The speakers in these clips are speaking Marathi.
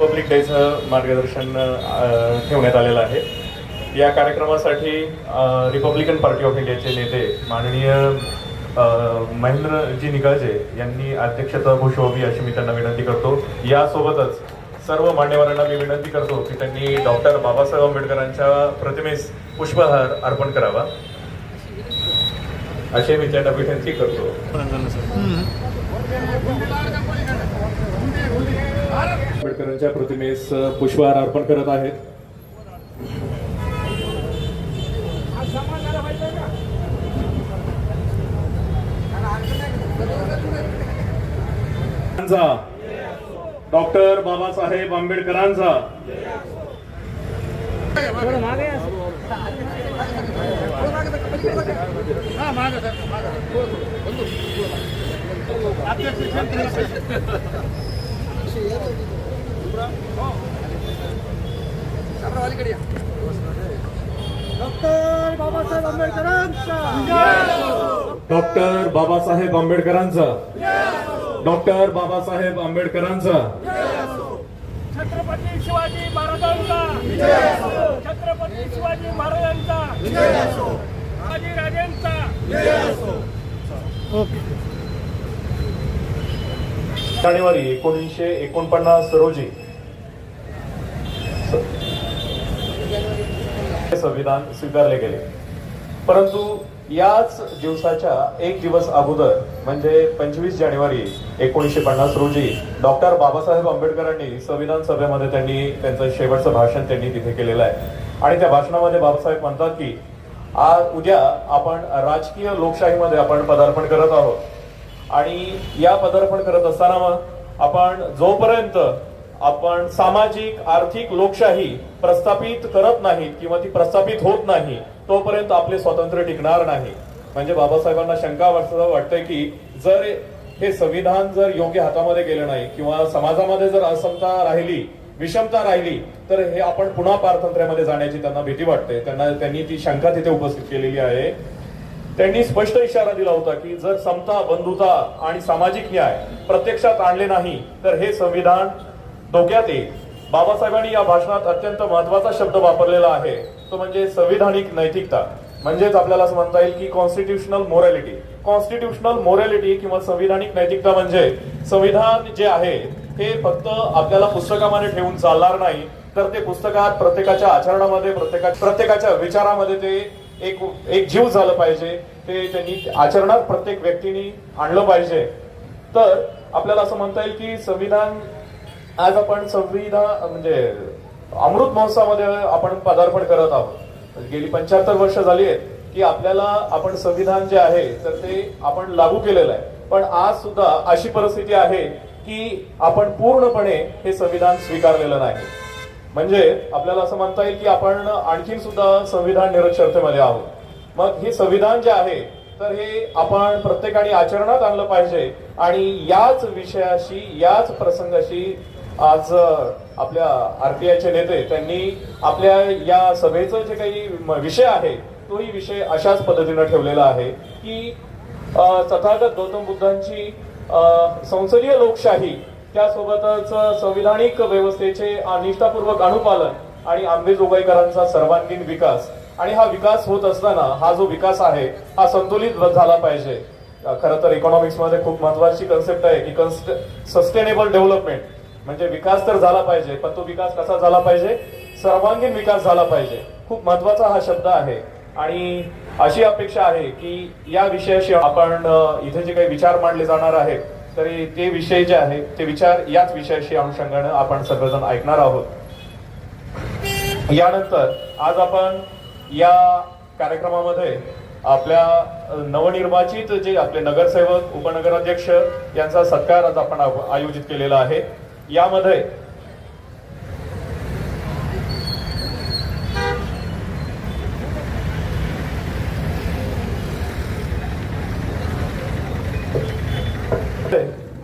पब्लिक डेचं मार्गदर्शन ठेवण्यात आलेलं आहे। या कार्यक्रमासाठी रिपब्लिकन पार्टी ऑफ इंडियाचे नेते माननीय महेंद्रजी निकाळजे यांनी अध्यक्षता भूषवावी अशी मी त्यांना विनंती करतो। यासोबतच सर्व मान्यवरांना मी विनंती करतो की त्यांनी डॉक्टर बाबासाहेब आंबेडकरांच्या प्रतिमेस पुष्पहार अर्पण करावा असे मी त्यांना विनंती करतो। आंबेडकरांच्या प्रतिमेस पुष्पहार अर्पण करत आहेत। डॉक्टर बाबासाहेब आंबेडकरांचा डॉक्टर बाबासाहेब आंबेडकरांचा डॉक्टर बाबासाहेब आंबेडकरांचा डॉक्टर बाबासाहेब आंबेडकरांचा छत्रपती शिवाजी महाराजांचा छत्रपती शिवाजी महाराजांचा शिवाजी राजेंचा जानेवारी 1949 रोजी संविधान स्वीकारले गेले, परंतु याच दिवसाच्या एक दिवस अगोदर म्हणजे 25 जानेवारी 1950 रोजी डॉक्टर बाबासाहेब आंबेडकरांनी संविधान सभेमध्ये त्यांनी त्यांचं शेवटचं भाषण त्यांनी तिथे केलेलं आहे। आणि त्या भाषणामध्ये बाबासाहेब म्हणतात की आज उद्या आपण राजकीय लोकशाहीमध्ये आपण पदार्पण करत आहोत आणि या पदार्पण करत असताना मग आपण जोपर्यंत आपण सामाजिक आर्थिक लोकशाही प्रस्थापित करत नाही किंवा ती प्रस्थापित होत नाही तोपर्यंत आपले स्वातंत्र्य टिकणार नाही। म्हणजे बाबासाहेबांना शंका वाटते की जर हे संविधान जर योग्य हातामध्ये गेलं नाही किंवा समाजामध्ये जर असमता राहिली विषमता राहिली तर हे आपण पुन्हा पारतंत्र्यामध्ये जाण्याची त्यांना भीती वाटते। त्यांनी ती शंका तिथे उपस्थित केलेली आहे। त्यांनी स्पष्ट इशारा दिला होता की जर समता बंधुता आणि सामाजिक न्याय प्रत्यक्षात आणले नाही तर हे संविधान धोक्यात येईल। बाबासाहेबांनी या भाषणात अत्यंत महत्वाचा शब्द वापरलेला आहे तो म्हणजे संविधानिक नैतिकता। म्हणजेच आपल्याला असं म्हणता येईल की कॉन्स्टिट्यूशनल मोरॅलिटी। कॉन्स्टिट्यूशनल मोरॅलिटी किंवा संविधानिक नैतिकता म्हणजे संविधान जे आहे हे फक्त आपल्याला पुस्तकामध्ये ठेवून चालणार नाही तर ते पुस्तकात प्रत्येकाच्या आचरणामध्ये प्रत्येकाच्या विचारामध्ये ते एक जीव झालं पाहिजे। ते त्यांनी आचरणात प्रत्येक व्यक्तीने आणलं पाहिजे। तर आपल्याला असं म्हणता येईल की संविधान आज आपण संविधान म्हणजे अमृत महोत्सवामध्ये आपण पदार्पण करत आहोत। गेली 75 वर्ष झाली आहेत की आपल्याला आपण संविधान जे आहे तर ते आपण लागू केलेलं आहे, पण आज सुद्धा अशी परिस्थिती आहे की आपण पूर्णपणे हे संविधान स्वीकारलेलं नाही। म्हणजे आपल्याला असं म्हणता येईल की आपण आणखीन सुद्धा संविधान निरक्षरतेमध्ये आहोत। मग हे संविधान जे आहे तर हे आपण प्रत्येकाने आचरणात आणलं पाहिजे आणि याच विषयाशी याच प्रसंगाशी आज आपल्या आरपीआयचे नेते त्यांनी आपल्या या सभेचं जे काही विषय आहे तोही विषय अशाच पद्धतीने ठेवलेला आहे की तथागत गौतम बुद्धांची संसदीय लोकशाही त्यासोबतच संविधानिक व्यवस्थेचे निष्ठापूर्वक अनुपालन आणि आंबेजोगाईकरांचा सर्वांगीण विकास आणि हा विकास होत असताना हा जो विकास आहे हा संतुलित झाला पाहिजे। खरं तर इकॉनॉमिक्स मध्ये खूप महत्वाची कन्सेप्ट आहे की सस्टेनेबल डेव्हलपमेंट म्हणजे विकास तर झाला पाहिजे पण तो विकास कसा झाला पाहिजे, सर्वांगीण विकास झाला पाहिजे। खूप महत्वाचा हा शब्द आहे आणि अशी अपेक्षा आहे की या विषयाशी आपण इथे जे काही विचार मांडले जाणार आहेत तरी ते विषय जे आहे ते विचार याच विषयाशी अनुषंगाने आपण सर्वजण ऐकणार आहोत। यानंतर आज आपण या कार्यक्रमामध्ये आपल्या नवनिर्वाचित जे आपले नगरसेवक उपनगराध्यक्ष यांचा सत्कार आज आपण आयोजित केलेला आहे। यामध्ये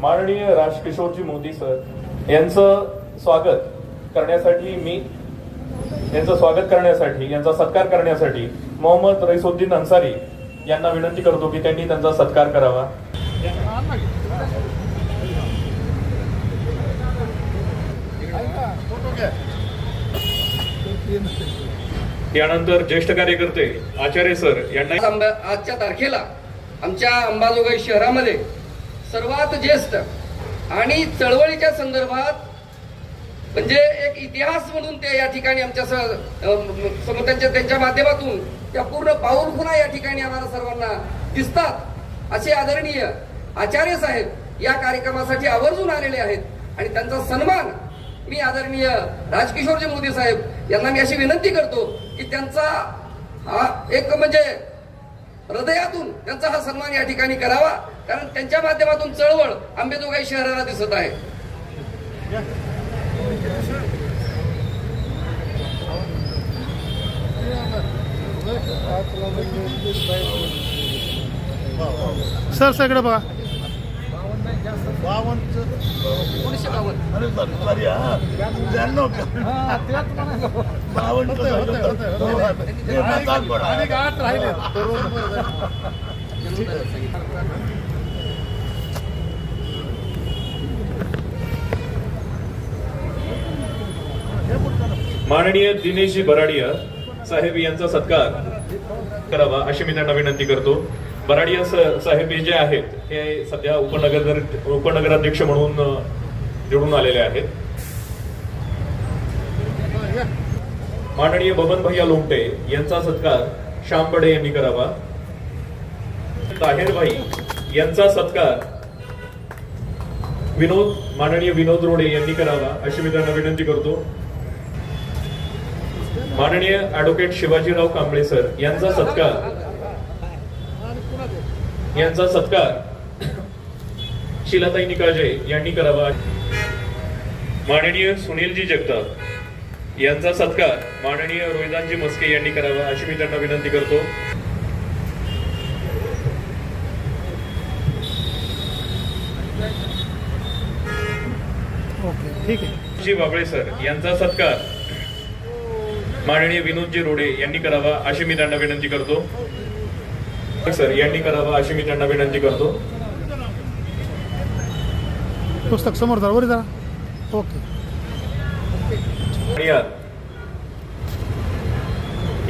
माननीय राजकिशोरजी मोदी सर यांचं स्वागत करण्यासाठी यांचा सत्कार करण्यासाठी मोहम्मद रईसुद्दीन अन्सारी यांना विनंती करतो की त्यांनी त्यांचा सत्कार करावा। यानंतर ज्येष्ठ कार्यकर्ते आचार्य सर यांना आजच्या तारखेला आमच्या अंबाजोगाई शहरामध्ये सर्वात ज्येष्ठ आणि चळवळीच्या संदर्भात म्हणजे एक इतिहास म्हणून ते या ठिकाणी आमच्या समोर त्यांच्या माध्यमातून त्या पूर्ण पाऊलखुणा या ठिकाणी आम्हाला सर्वांना दिसतात असे आदरणीय आचार्य साहेब या कार्यक्रमासाठी आवर्जून आलेले आहेत आणि त्यांचा सन्मान मी आदरणीय राजकिशोरजी मोदी साहेब यांना मी अशी विनंती करतो की त्यांचा हा एक म्हणजे हृदयातून त्यांचा हा सन्मान या ठिकाणी करावा, कारण त्यांच्या माध्यमातून चळवळ अंबाजोगाई शहराला दिसत आहे. सर सगळं बघा 52. माननीय दिनेशजी बराडिया साहेब यांचा सत्कार करावा अशी मी त्यांना विनंती करतो. बराडिया साहेब हे जे आहेत हे सध्या उपनगराध्यक्ष म्हणून निवडून आलेले आहेत. माननीय बबन भैया लोमटे यांचा सत्कार श्याम बडे यांनी करावा. ताहेरभाई यांचा सत्कार माननीय विनोद रोडे यांनी करावा अशी मी त्यांना विनंती करतो. माननीय ऍडव्होकेट शिवाजीराव कांबळे सर यांचा सत्कार शिलाताई निकाळजे यांनी करावा. माननीय सुनीलजी जगताप यांचा सत्कार माननीय रोहिदानजी मस्के यांनी करावा अशी मी त्यांना विनंती करतो. ओके ठीक आहे. जी बाबळे सर यांचा सत्कार माननीय विनोदजी रोडे यांनी करावा अशी मी त्यांना विनंती करतो. सर यांनी करावा अशी मी त्यांना विनंती करतो. पुस्तक समोर जा, वर जा. ओके.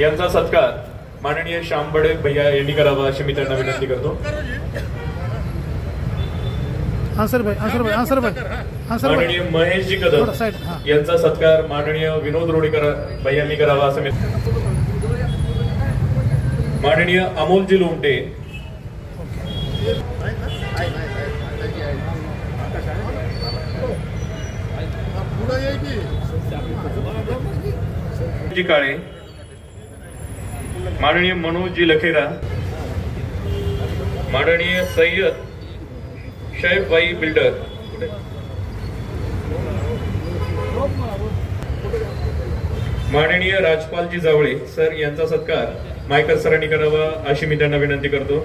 यांचा सत्कार माननीय श्याम बडे भैया यांनी करावा अशी मी त्यांना विनंती करतो. आन्सर भाई माननीय महेशजी कदम यांचा सत्कार माननीय विनोद रोडेकर भैयांनी करावा असं मी. माननीय अमोलजी लोमटे जी काळे, माननीय मनोजजी लखेरा, माननीय सय्यद शैफ भाई बिल्डर, माननीय राजपालजी जावळे सर यांचा सत्कार मायकर सरांनी करावा अशी मी त्यांना विनंती करतो.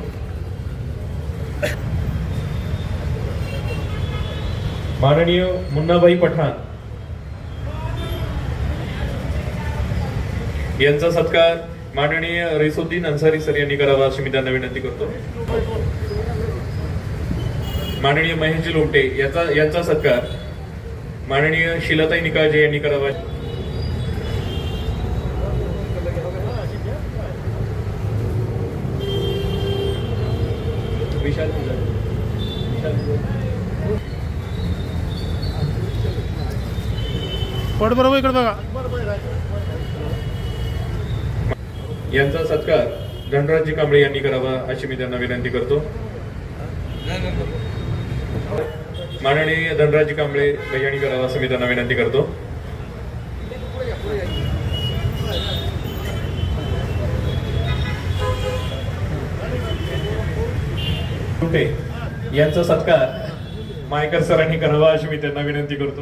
माननीय मुन्नाभाई पठाण यांचा सत्कार माननीय रेसुद्दीन अन्सारी सर यांनी करावा अशी मी त्यांना विनंती करतो. माननीय महेशजी लोमटे यांचा सत्कार माननीय शिलाताई निकाळजे यांनी करावा. पड बरोबर इकडे बघा. यांचा सत्कार धनराजजी कांबळे यांनी करावा अशी मी त्यांना विनंती करतो. माननीय धनराजजी कांबळे यांनी करावा असं मी त्यांना विनंती करतो. यांचा सत्कार मायकर सरांनी करावा अशी मी त्यांना विनंती करतो.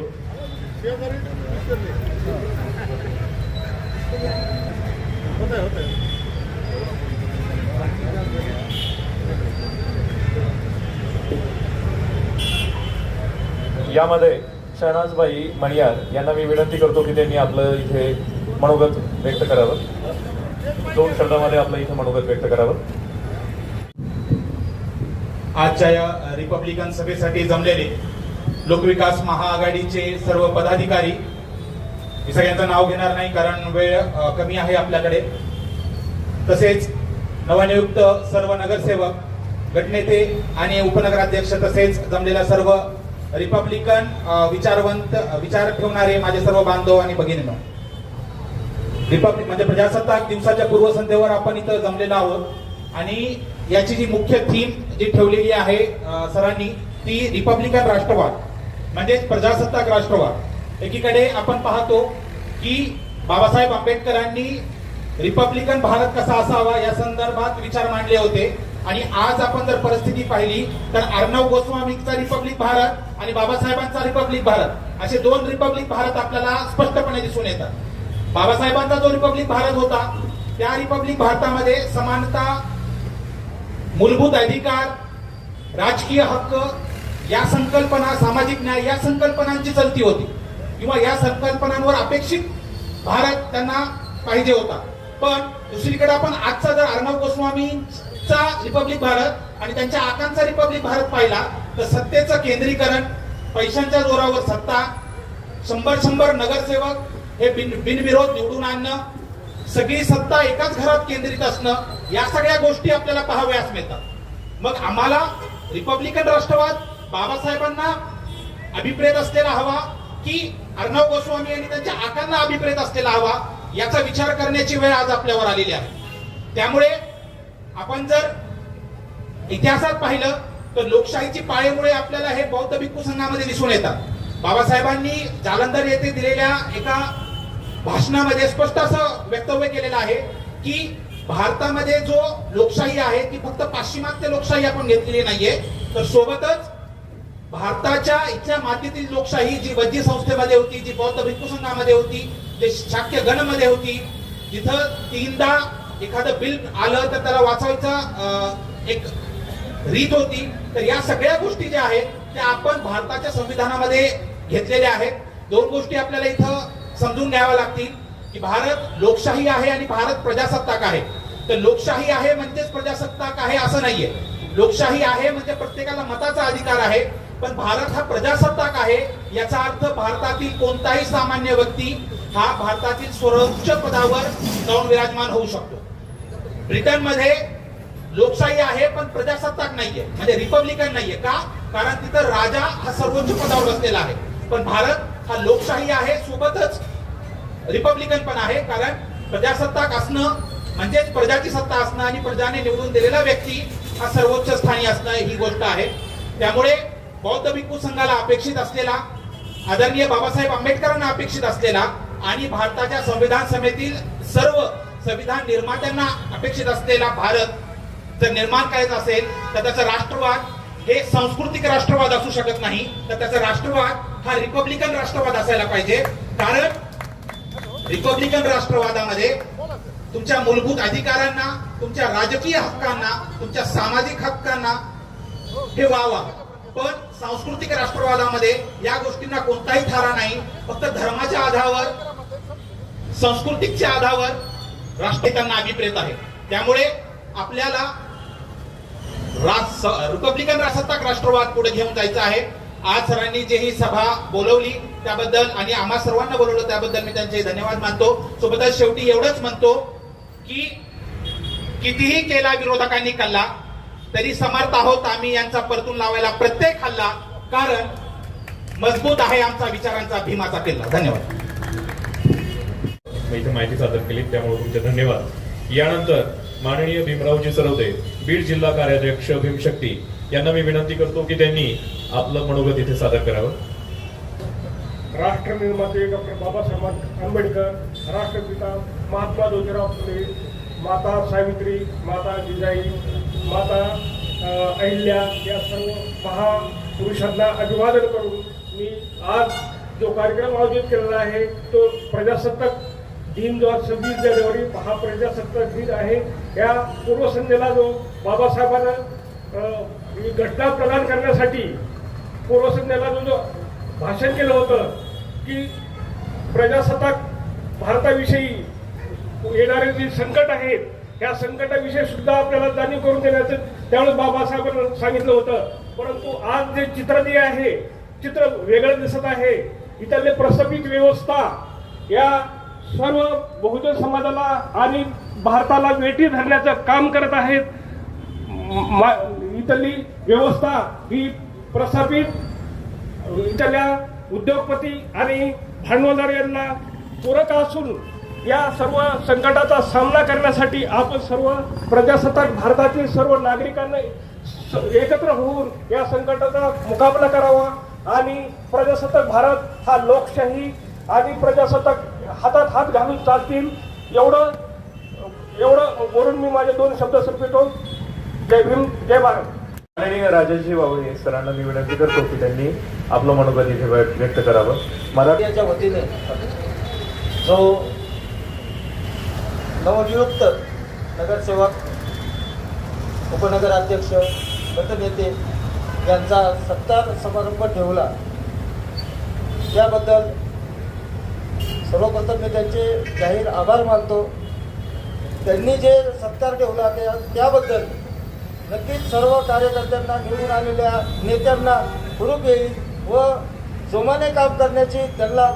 यामध्ये शहनाजबाई मणियार यांना मी विनंती करतो की त्यांनी आपलं इथे मनोगत व्यक्त करावं. 2 शब्दामध्ये आपलं इथे मनोगत व्यक्त करावं. आजच्या या रिपब्लिकन सभेसाठी जमलेले लोकविकास महाआघाडीचे सर्व पदाधिकारी, मी सगळ्यांचं नाव घेणार नाही कारण वेळ कमी आहे आपल्याकडे. तसेच नवनियुक्त सर्व नगरसेवक, गटनेते आणि उपनगराध्यक्ष तसेच जमलेल्या सर्व रिपब्लिकन विचार ठेवणारे माझे सर्व बांधव आणि भगिनींनो, रिपब्लिक म्हणजे प्रजासत्ताक दिवसाच्या पूर्वसंध्येवर आपण इथं जमलेलो आहोत आणि याची जी मुख्य थीम जी ठेवलेली आहे सरांनी, ती रिपब्लिकन राष्ट्रवाद म्हणजेच प्रजासत्ताक राष्ट्रवाद. एकीकडे आपण पाहतो की बाबासाहेब आंबेडकरांनी रिपब्लिकन भारत कसा असावा या संदर्भात विचार मांडले होते आणि आज आपण जर परिस्थिती पाहिली तर अर्णव गोस्वामीचा रिपब्लिक भारत आणि बाबासाहेबांचा रिपब्लिक भारत असे दोन रिपब्लिक भारत आपल्याला स्पष्टपणे दिसून येतात. बाबासाहेबांचा जो रिपब्लिक भारत होता त्या रिपब्लिक भारतामध्ये समानता, मूलभूत अधिकार, राजकीय हक्क या संकल्पना, सामाजिक न्याय या संकल्पनांची चलती होती किंवा या संकल्पनांवर अपेक्षित भारत त्यांना पाहिजे होता. पण दुसरीकडे आपण आजचा जर अर्णव गोस्वामीचा रिपब्लिक भारत आणि त्यांच्या आकांचा रिपब्लिक भारत पाहिला तर सत्तेचं केंद्रीकरण, पैशांच्या जोरावर सत्ता, 100 नगरसेवक हे बिनविरोध निवडून आणणं, सगळी सत्ता एकाच घरात केंद्रित असणं, या सगळ्या गोष्टी आपल्याला पाहाव्यास मिळतात. मग आम्हाला रिपब्लिकन राष्ट्रवाद बाबासाहेबांना अभिप्रेत असलेला हवा की अर्णव गोस्वामी आणि त्यांच्या आकांना अभिप्रेत असलेला हवा, याचा विचार करण्याची वेळ आज आपल्यावर आलेली आहे. त्यामुळे आपण जर इतिहासात पाहिलं तर लोकशाहीची पाळेमुळे आपल्याला हे बौद्ध भिक्खू संघामध्ये दिसून येतात. बाबासाहेबांनी जालंधर येथे दिलेल्या एका भाषणामध्ये स्पष्ट असं वक्तव्य केलेलं आहे की भारतामध्ये जो लोकशाही आहे ती फक्त पाश्चिमात्य लोकशाही आपण घेतलेली नाहीये, तर सोबतच भारताच्या इथल्या मातीतील लोकशाही जी वज्जी संस्थेमध्ये होती, जी बौद्ध भिक्खू संघामध्ये होती, जे शाक्य गणमध्ये होती, जिथं तीनदा एखादं बिल आलं तर त्याला वाचवायचा एक रीत होती, तर या सगळ्या गोष्टी ज्या आहेत त्या आपण भारताच्या संविधानामध्ये घेतलेल्या आहेत. दोन गोष्टी आपल्याला इथं समजून घ्याव्या लागतील की भारत लोकशाही आहे आणि भारत प्रजासत्ताक आहे. तर लोकशाही आहे म्हणजेच प्रजासत्ताक आहे असं नाहीये. लोकशाही आहे म्हणजे प्रत्येकाला मताचा अधिकार आहे, पण भारत हा प्रजासत्ताक आहे याचा अर्थ भारतातील कोणताही सामान्य व्यक्ती हा भारतातील सर्वोच्च पदावर जाऊन विराजमान होऊ शकतो. ब्रिटनमध्ये लोकशाही आहे पण प्रजासत्ताक नाहीये, म्हणजे रिपब्लिकन नाहीये. का? कारण तिथं राजा हा सर्वोच्च पदावर बसलेला आहे. पण भारत हा लोकशाही आहे सोबतच रिपब्लिकन पण आहे, कारण प्रजासत्ताक असणं म्हणजेच प्रजाची सत्ता असणं आणि प्रजाने निवडून दिलेला व्यक्ती हा सर्वोच्च स्थानी असणं ही गोष्ट आहे. त्यामुळे बौद्ध भिक्खू संघाला अपेक्षित असलेला, आदरणीय बाबासाहेब आंबेडकरांना अपेक्षित असलेला आणि भारताच्या संविधान सभेतील सर्व संविधान निर्मात्यांना अपेक्षित असलेला भारत जर निर्माण करायचा असेल तर त्याचा राष्ट्रवाद हे सांस्कृतिक राष्ट्रवाद असू शकत नाही, तर त्याचा राष्ट्रवाद हा रिपब्लिकन राष्ट्रवाद असायला पाहिजे. कारण रिपब्लिकन राष्ट्रवादामध्ये तुमच्या मूलभूत अधिकारांना, तुमच्या राजकीय हक्कांना, तुमच्या सामाजिक हक्कांना हे वावा. पण सांस्कृतिक राष्ट्रवादामध्ये या गोष्टींना कोणताही थारा नाही. फक्त धर्माच्या आधारावर, संस्कृतीच्या आधारावर राष्ट्र त्यांना अभिप्रेत आहे. त्यामुळे आपल्याला रिपब्लिकन राष्ट्रसत्ताक राष्ट्रवाद पुढे घेऊन जायचं आहे. आज सरांनी जी ही सभा बोलवली त्याबद्दल आणि आम्हा सर्वांना बोलवलं त्याबद्दल मी त्यांचे धन्यवाद मानतो. सोबतच शेवटी एवढंच म्हणतो की कितीही केला विरोधकांनी कल्ला तरी समर्थ आहोत आम्ही यांचा परतून लावायला प्रत्येक हल्ला, कारण मजबूत आहे आमचा विचारांचा भीमाचा किल्ला. धन्यवाद. इथे माहिती सादर केली त्यामुळे तुमचे धन्यवाद. यानंतर माननीय भीमरावजी सरवदे, बीड जिल्हा कार्याध्यक्ष भीमशक्ती यांना मी विनंती करतो की त्यांनी आपलं मनोगत इथे सादर करावं. राष्ट्रनिर्माते डॉक्टर बाबासाहेब आंबेडकर, राष्ट्रपिता महात्मा ज्योतिराव फुले, माता सावित्री, माता जिजाई, माता अहिल्या या सर्व महापुरुषांना अभिवादन करून मी आज जो कार्यक्रम आयोजित केलेला आहे तो प्रजासत्ताक दिन जो 26 जानेवारी महाप्रजासत्ताक दिन आहे, या पूर्वसंध्येला जो बाबासाहेबांना घटना प्रदान करण्यासाठी पूर्वसंध्येला जो भाषण केलं होतं की प्रजासत्ताक भारताविषयी येणारे जे संकट आहेत या संकटाविषयी सुद्धा आपल्याला जाणीव करून देण्याचं त्यावेळेस बाबासाहेबांना सांगितलं होतं. परंतु आज जे चित्र जे आहे चित्र वेगळं दिसत आहे. इथले प्रस्थापित व्यवस्था या सर्व बहुजन समाजाला आणि भारताला वेठी धरण्याचं काम करत आहेत. इथली व्यवस्था ही प्रस्थापित इथल्या उद्योगपती आणि भांडवलदार यांना पूरक असून या सर्व संकटाचा सामना करण्यासाठी आपण सर्व प्रजासत्ताक भारतातील सर्व नागरिकांनी एकत्र होऊन या संकटाचा मुकाबला करावा आणि प्रजासत्ताक भारत हा लोकशाही आणि प्रजासत्ताक हातात हात घालून चालतील एवढं बोलून मी माझे 2 शब्द संपवितो. जय भीम, जय भारत. माननीय राजाजी बावळे सरांना मी विनंती करतो की त्यांनी आपलं मनोगत इथे व्यक्त करावं. मराठी याच्या वतीने जो नवनियुक्त नगरसेवक, उपनगराध्यक्ष, गटनेते यांचा सत्कार समारंभ ठेवला त्याबद्दल सर्वप्रथम मी त्यांचे जाहीर आभार मानतो. त्यांनी जे सत्कार ठेवला त्याबद्दल नक्कीच सर्व कार्यकर्त्यांना, निवडून आलेल्या नेत्यांना हुरूप येईल व जोमाने काम करण्याची त्यांना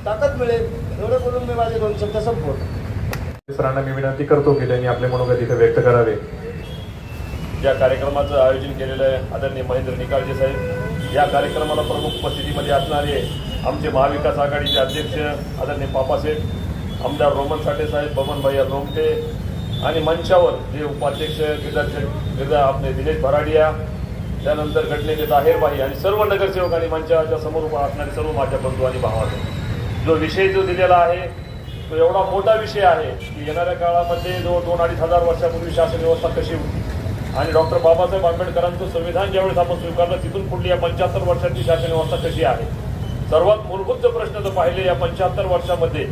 ताकद मिळेल. एवढे बोलून मी माझे 2 शब्द संपवतो. सरांना मी विनंती करतो की त्यांनी आपले मनोगत इथे व्यक्त करावे. या कार्यक्रमाचं आयोजन केलेलं आहे आदरणीय महेंद्र निकाळजे साहेब. या कार्यक्रमाला प्रमुख उपस्थितीमध्ये असणारे आमचे महाविकास आघाडीचे अध्यक्ष आदरणीय पापासाहेब, आमदार रोमन साठे साहेब, बबनभाई लोमटे आणि मंचावर जे उपाध्यक्ष आपले दिनेश भराडिया, त्यानंतर गटनेते ताहेरबाई आणि सर्व नगरसेवक आणि मंचाच्या समोर उभा असणारे सर्व माझ्या बंधू आणि भावांनो, जो विषय जो दिलेला आहे तो एवढा मोठा विषय आहे की येणाऱ्या काळामध्ये जो 2-2.5 हजार वर्षापूर्वी शासन व्यवस्था कशी होती आणि डॉक्टर बाबासाहेब आंबेडकरांचं संविधान ज्यावेळेस आपण स्वीकारलं तिथून पुढली या 75 वर्षांची शासन व्यवस्था कशी आहे. सर्वात मूलभूत जो प्रश्न जर पाहिले या 75 वर्षामध्ये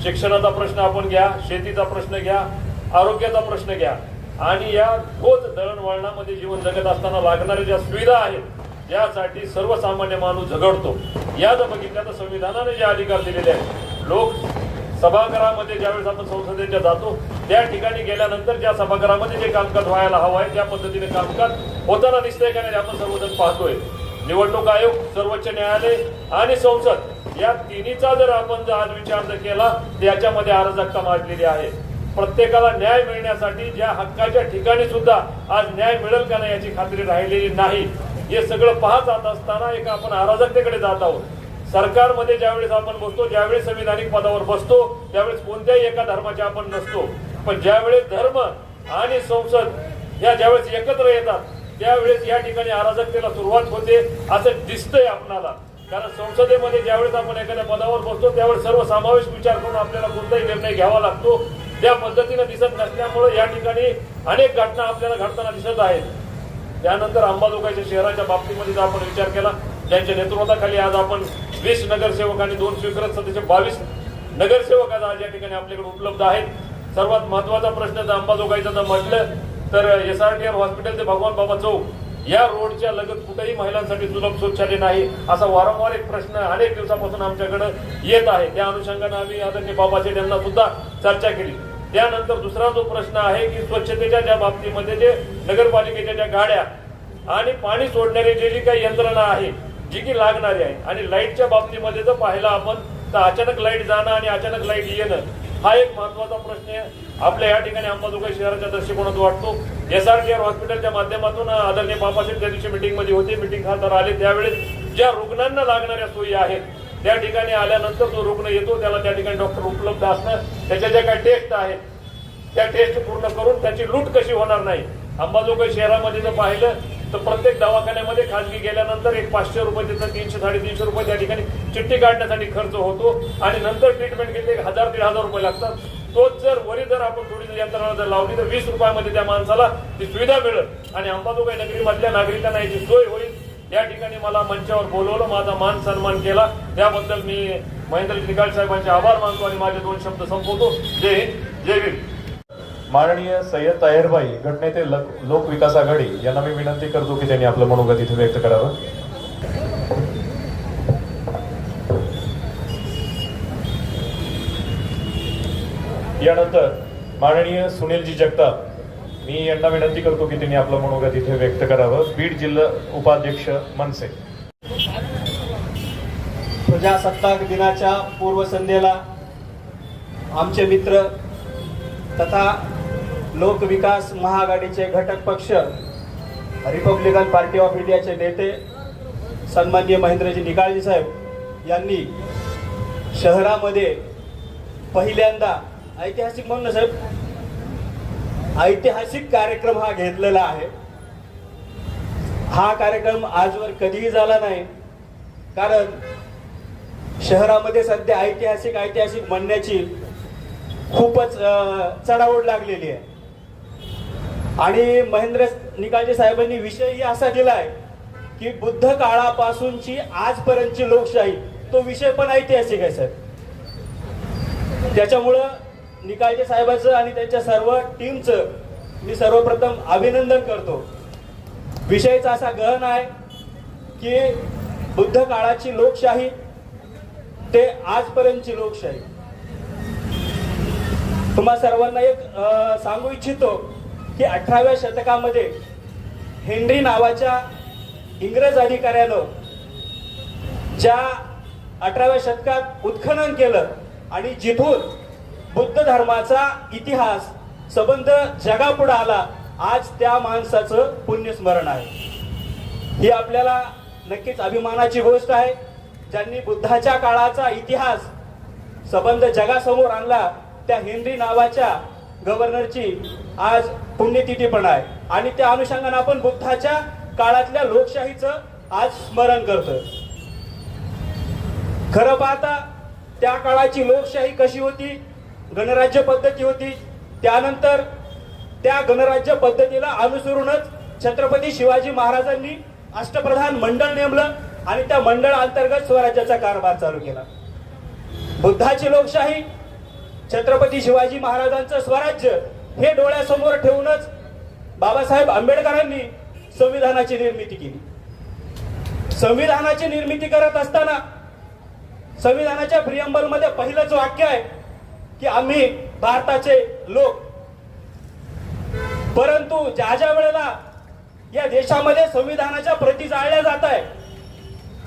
शिक्षणाचा प्रश्न आपण घ्या, शेतीचा प्रश्न घ्या, आरोग्याचा प्रश्न घ्या आणि या रोज दळणवळणामध्ये जीवन जगत असताना लागणाऱ्या ज्या सुविधा आहेत ज्यासाठी सर्वसामान्य माणूस झगडतो, या जर बघितल्या तर संविधानाने जे अधिकार दिलेले आहेत, लोक सभागृहामध्ये ज्यावेळेस आपण संसदेच्या जातो त्या ठिकाणी गेल्यानंतर ज्या सभागृहामध्ये जे कामकाज व्हायला हवं आहे त्या पद्धतीने कामकाज होताना दिसतंय का नाही आपण सर्वजण पाहतोय. निवडणूक आयोग, सर्वोच्च न्यायालय आणि संसद या तिन्हीचा जर आपण आज विचार जर केला तर याच्यामध्ये अराजकता माजलेली आहे. प्रत्येकाला न्याय मिळण्यासाठी ज्या हक्काच्या ठिकाणी सुद्धा आज न्याय मिळेल का नाही याची खात्री राहिलेली नाही. हे सगळं पाहत जात असताना एक आपण अराजकतेकडे जात आहोत. सरकारमध्ये ज्यावेळेस आपण बसतो, ज्यावेळेस संविधानिक पदावर बसतो त्यावेळेस कोणत्याही एका धर्माचे आपण नसतो, पण ज्यावेळेस धर्म आणि संसद या ज्यावेळेस एकत्र येतात त्यावेळेस या ठिकाणी अराजकतेला सुरुवात होते असं दिसतंय आपल्याला. कारण संसदेमध्ये ज्यावेळेस आपण एखाद्या पदावर बसतो त्यावेळेस सर्वसमावेश विचार करून आपल्याला कोणताही निर्णय घ्यावा लागतो. त्या पद्धतीनं दिसत नसल्यामुळे या ठिकाणी अनेक घटना आपल्याला घडताना दिसत आहेत. त्यानंतर अंबाजोगाईच्या शहराच्या बाबतीमध्ये जर आपण विचार केला, त्यांच्या नेतृत्वाखाली आज आपण 20 नगरसेवक आणि 2 स्वीकृत सदस्य 22 नगरसेवक आज या ठिकाणी आपल्याकडे उपलब्ध आहेत. सर्वात महत्वाचा प्रश्न जर अंबाजोगाईचा जर म्हटलं तर SRTR हॉस्पिटल ते भगवान बाबा चौक या रोडच्या लगत कुठेही महिलांसाठी सुलभ शौचालय नाही असा वारंवार एक प्रश्न अनेक दिवसापासून आमच्याकडे येत आहे. त्या अनुषंगाने आम्ही आदरणीय बाबासाहेब यांना सुद्धा चर्चा केली. त्यानंतर दुसरा जो प्रश्न आहे की स्वच्छतेच्या ज्या बाबतीमध्ये जे नगरपालिकेच्या ज्या गाड्या आणि पाणी सोडणारी जी काही यंत्रणा आहे जी की लागणारी आहे आणि लाईटच्या बाबतीमध्ये जर पाहिलं आपण तर अचानक लाईट जाणं आणि अचानक लाईट येणं हा एक महत्वाचा प्रश्न आपल्या या ठिकाणी अंबाजोगाई शहराच्या दृष्टिकोनातून वाटतो. SRTR हॉस्पिटलच्या माध्यमातून आदरणीय बाबासाहेब त्या दिवशी मिटिंगमध्ये होते, मिटिंग खातर आले त्यावेळेस ज्या रुग्णांना लागणाऱ्या सोयी आहेत त्या ठिकाणी आल्यानंतर जो रुग्ण येतो त्याला त्या ठिकाणी डॉक्टर उपलब्ध असणं, त्याच्या ज्या काही टेस्ट आहेत त्या टेस्ट पूर्ण करून त्याची लूट कशी होणार नाही. अंबाजोगाई शहरामध्ये जर पाहिलं तर प्रत्येक दवाखान्यामध्ये खाजगी गेल्यानंतर एक 500 रुपये त्याचा 300-350 रुपये त्या ठिकाणी चिठ्ठी काढण्यासाठी खर्च होतो आणि नंतर ट्रीटमेंट घेतली 1000-1500 रुपये लागतात. तोच जर आपण थोडी यंत्रणा जर लावली तर 20 रुपयामध्ये त्या माणसाला ती सुविधा मिळेल आणि अंबाजोगाई नगरीमधल्या नागरिकांना याची सोय होईल. या ठिकाणी मला मंचावर बोलवलं, माझा मान सन्मान केला, त्याबद्दल मी महेंद्र निकाळ साहेबांचे आभार मानतो आणि माझे 2 शब्द संपवतो. जय हिंद, जय भीम. माननीय सय्यद ताहेरबाई, गटनेते लोक विकास आघाडी यांना मी विनंती करतो की त्यांनी आपलं मनोगत इथे व्यक्त करावं. यानंतर माननीय सुनीलजी जगताप, मी यांना विनंती करतो की त्यांनी आपलं मनोगत इथे व्यक्त करावं. बीड जिल्हा उपाध्यक्ष मनसे. प्रजासत्ताक दिनाच्या पूर्वसंध्येला आमचे मित्र तथा लोकविकास महाआघाडीचे घटक पक्ष रिपब्लिकन पार्टी ऑफ इंडियाचे नेते सन्माननीय महेंद्रजी निकाळजी साहेब यांनी शहरामध्ये पहिल्यांदा ऐतिहासिक म्हणून साहेब ऐतिहासिक कार्यक्रम हा घेतलेला आहे. हा कार्यक्रम आजवर कधीही झाला नाही, कारण शहरामध्ये सध्या ऐतिहासिक म्हणण्याची खूपच चढाओढ लागलेली आहे. आणि महेंद्र निकाळजे साहेबांनी विषयही असा दिलाय की बुद्ध काळापासूनची आजपर्यंतची लोकशाही, तो विषय पण ऐतिहासिक आहे साहेब. त्याच्यामुळं निकाळजे साहेबांचं आणि त्यांच्या सर्व टीमचं मी सर्वप्रथम अभिनंदन करतो. विषयच असा गहन आहे की बुद्ध काळाची लोकशाही ते आजपर्यंतची लोकशाही. तुम्हा सर्वांना एक सांगू इच्छितो की 18व्या शतकामध्ये हेनरी नावाच्या इंग्रज अधिकाऱ्यानं ज्या 18व्या शतकात उत्खनन केलं आणि जिथून बुद्ध धर्माचा इतिहास संबंध जगापुढे आला, आज त्या माणसाचं पुण्यस्मरण आहे. ही आपल्याला नक्कीच अभिमानाची गोष्ट आहे. ज्यांनी बुद्धाच्या काळाचा इतिहास संबंध जगासमोर आणला, त्या हेनरी नावाच्या गव्हर्नरची आज पुण्यतिथी पण आहे. आणि त्या अनुषंगाने आपण बुद्धाच्या काळातल्या लोकशाहीचं आज स्मरण करतो. खरं पाहता त्या काळाची लोकशाही कशी होती, गणराज्य पद्धती होती. त्यानंतर त्या गणराज्य पद्धतीला अनुसरूनच छत्रपती शिवाजी महाराजांनी अष्टप्रधान मंडळ नेमलं आणि त्या मंडळ अंतर्गत स्वराज्याचा कारभार चालू केला. बुद्धाची लोकशाही, छत्रपती शिवाजी महाराजांचं स्वराज्य हे डोळ्यासमोर ठेवूनच बाबासाहेब आंबेडकरांनी संविधानाची निर्मिती केली. संविधानाची निर्मिती करत असताना संविधानाच्या प्रियंबल मध्ये पहिलंच वाक्य आहे की आम्ही भारताचे लोक. परंतु ज्या वेळेला या देशामध्ये संविधानाच्या प्रती जाळल्या जात आहे,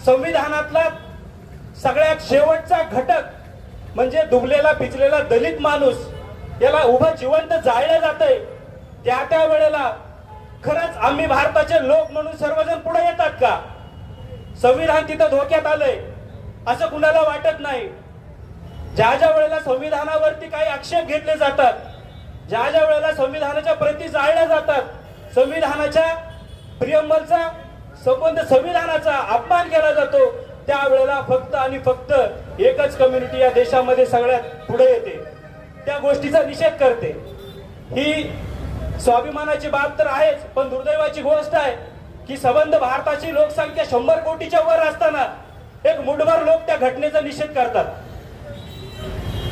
संविधानातला सगळ्यात शेवटचा घटक म्हणजे दुबलेला पिचलेला दलित माणूस याला उभं जिवंत जाळलं जात आहे, त्या वेळेला खरंच आम्ही भारताचे लोक म्हणून सर्वजण पुढे येतात का? संविधान तिथं धोक्यात आलंय असं कुणाला वाटत नाही. ज्या वेळेला संविधानावरती काही आक्षेप घेतले जातात, ज्या वेळेला संविधानाच्या प्रती जाळल्या जातात, संविधानाच्या प्रियंबलचा संबंध संविधानाचा अपमान केला जातो, त्यावेळेला फक्त आणि फक्त एकच कम्युनिटी या देशामध्ये सगळ्यात पुढे येते, त्या गोष्टीचा निषेध करते. ही स्वाभिमानाची बाब तर आहेच, पण दुर्दैवाची गोष्ट आहे की संबंध भारताची लोकसंख्या 100 कोटीच्या वर असताना एक मुठभर लोक त्या घटनेचा निषेध करतात.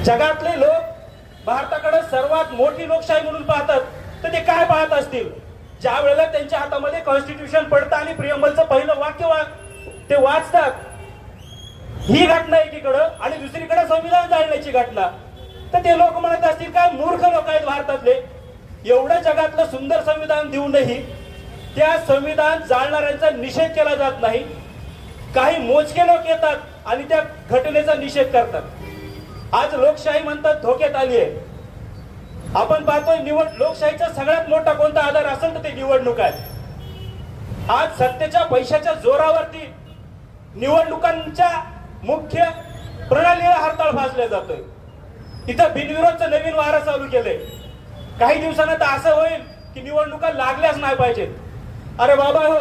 जगातले लोक भारताकडे सर्वात मोठी लोकशाही म्हणून पाहतात, तर ते काय पाहत असतील? ज्या वेळेला त्यांच्या हातामध्ये कॉन्स्टिट्यूशन पडतं आणि प्रियंबलचं पहिलं वाक्य ते वाचतात, ही घटना एकीकडं आणि दुसरीकडे संविधान जाळण्याची घटना, तर ते लोक म्हणत असतील काय मूर्ख लोक आहेत भारतातले, एवढं जगातलं सुंदर संविधान देऊनही त्या संविधान जाळणाऱ्यांचा निषेध केला जात नाही. काही मोजके लोक येतात आणि त्या घटनेचा निषेध करतात. आज लोकशाही म्हणतात धोक्यात आली आहे. आपण पाहतोय लोकशाहीचा सगळ्यात मोठा कोणता आधार असेल तर ते निवडणूक आहे. आज सत्तेच्या पैशाच्या जोरावरती निवडणुकांच्या मुख्य प्रणालीला हरताळ फासल्या जातोय. इथं बिनविरोधचं नवीन वारं चालू केलंय. काही दिवसानंतर असं होईल की निवडणुका लागल्याच नाही पाहिजेत. अरे बाबा हो,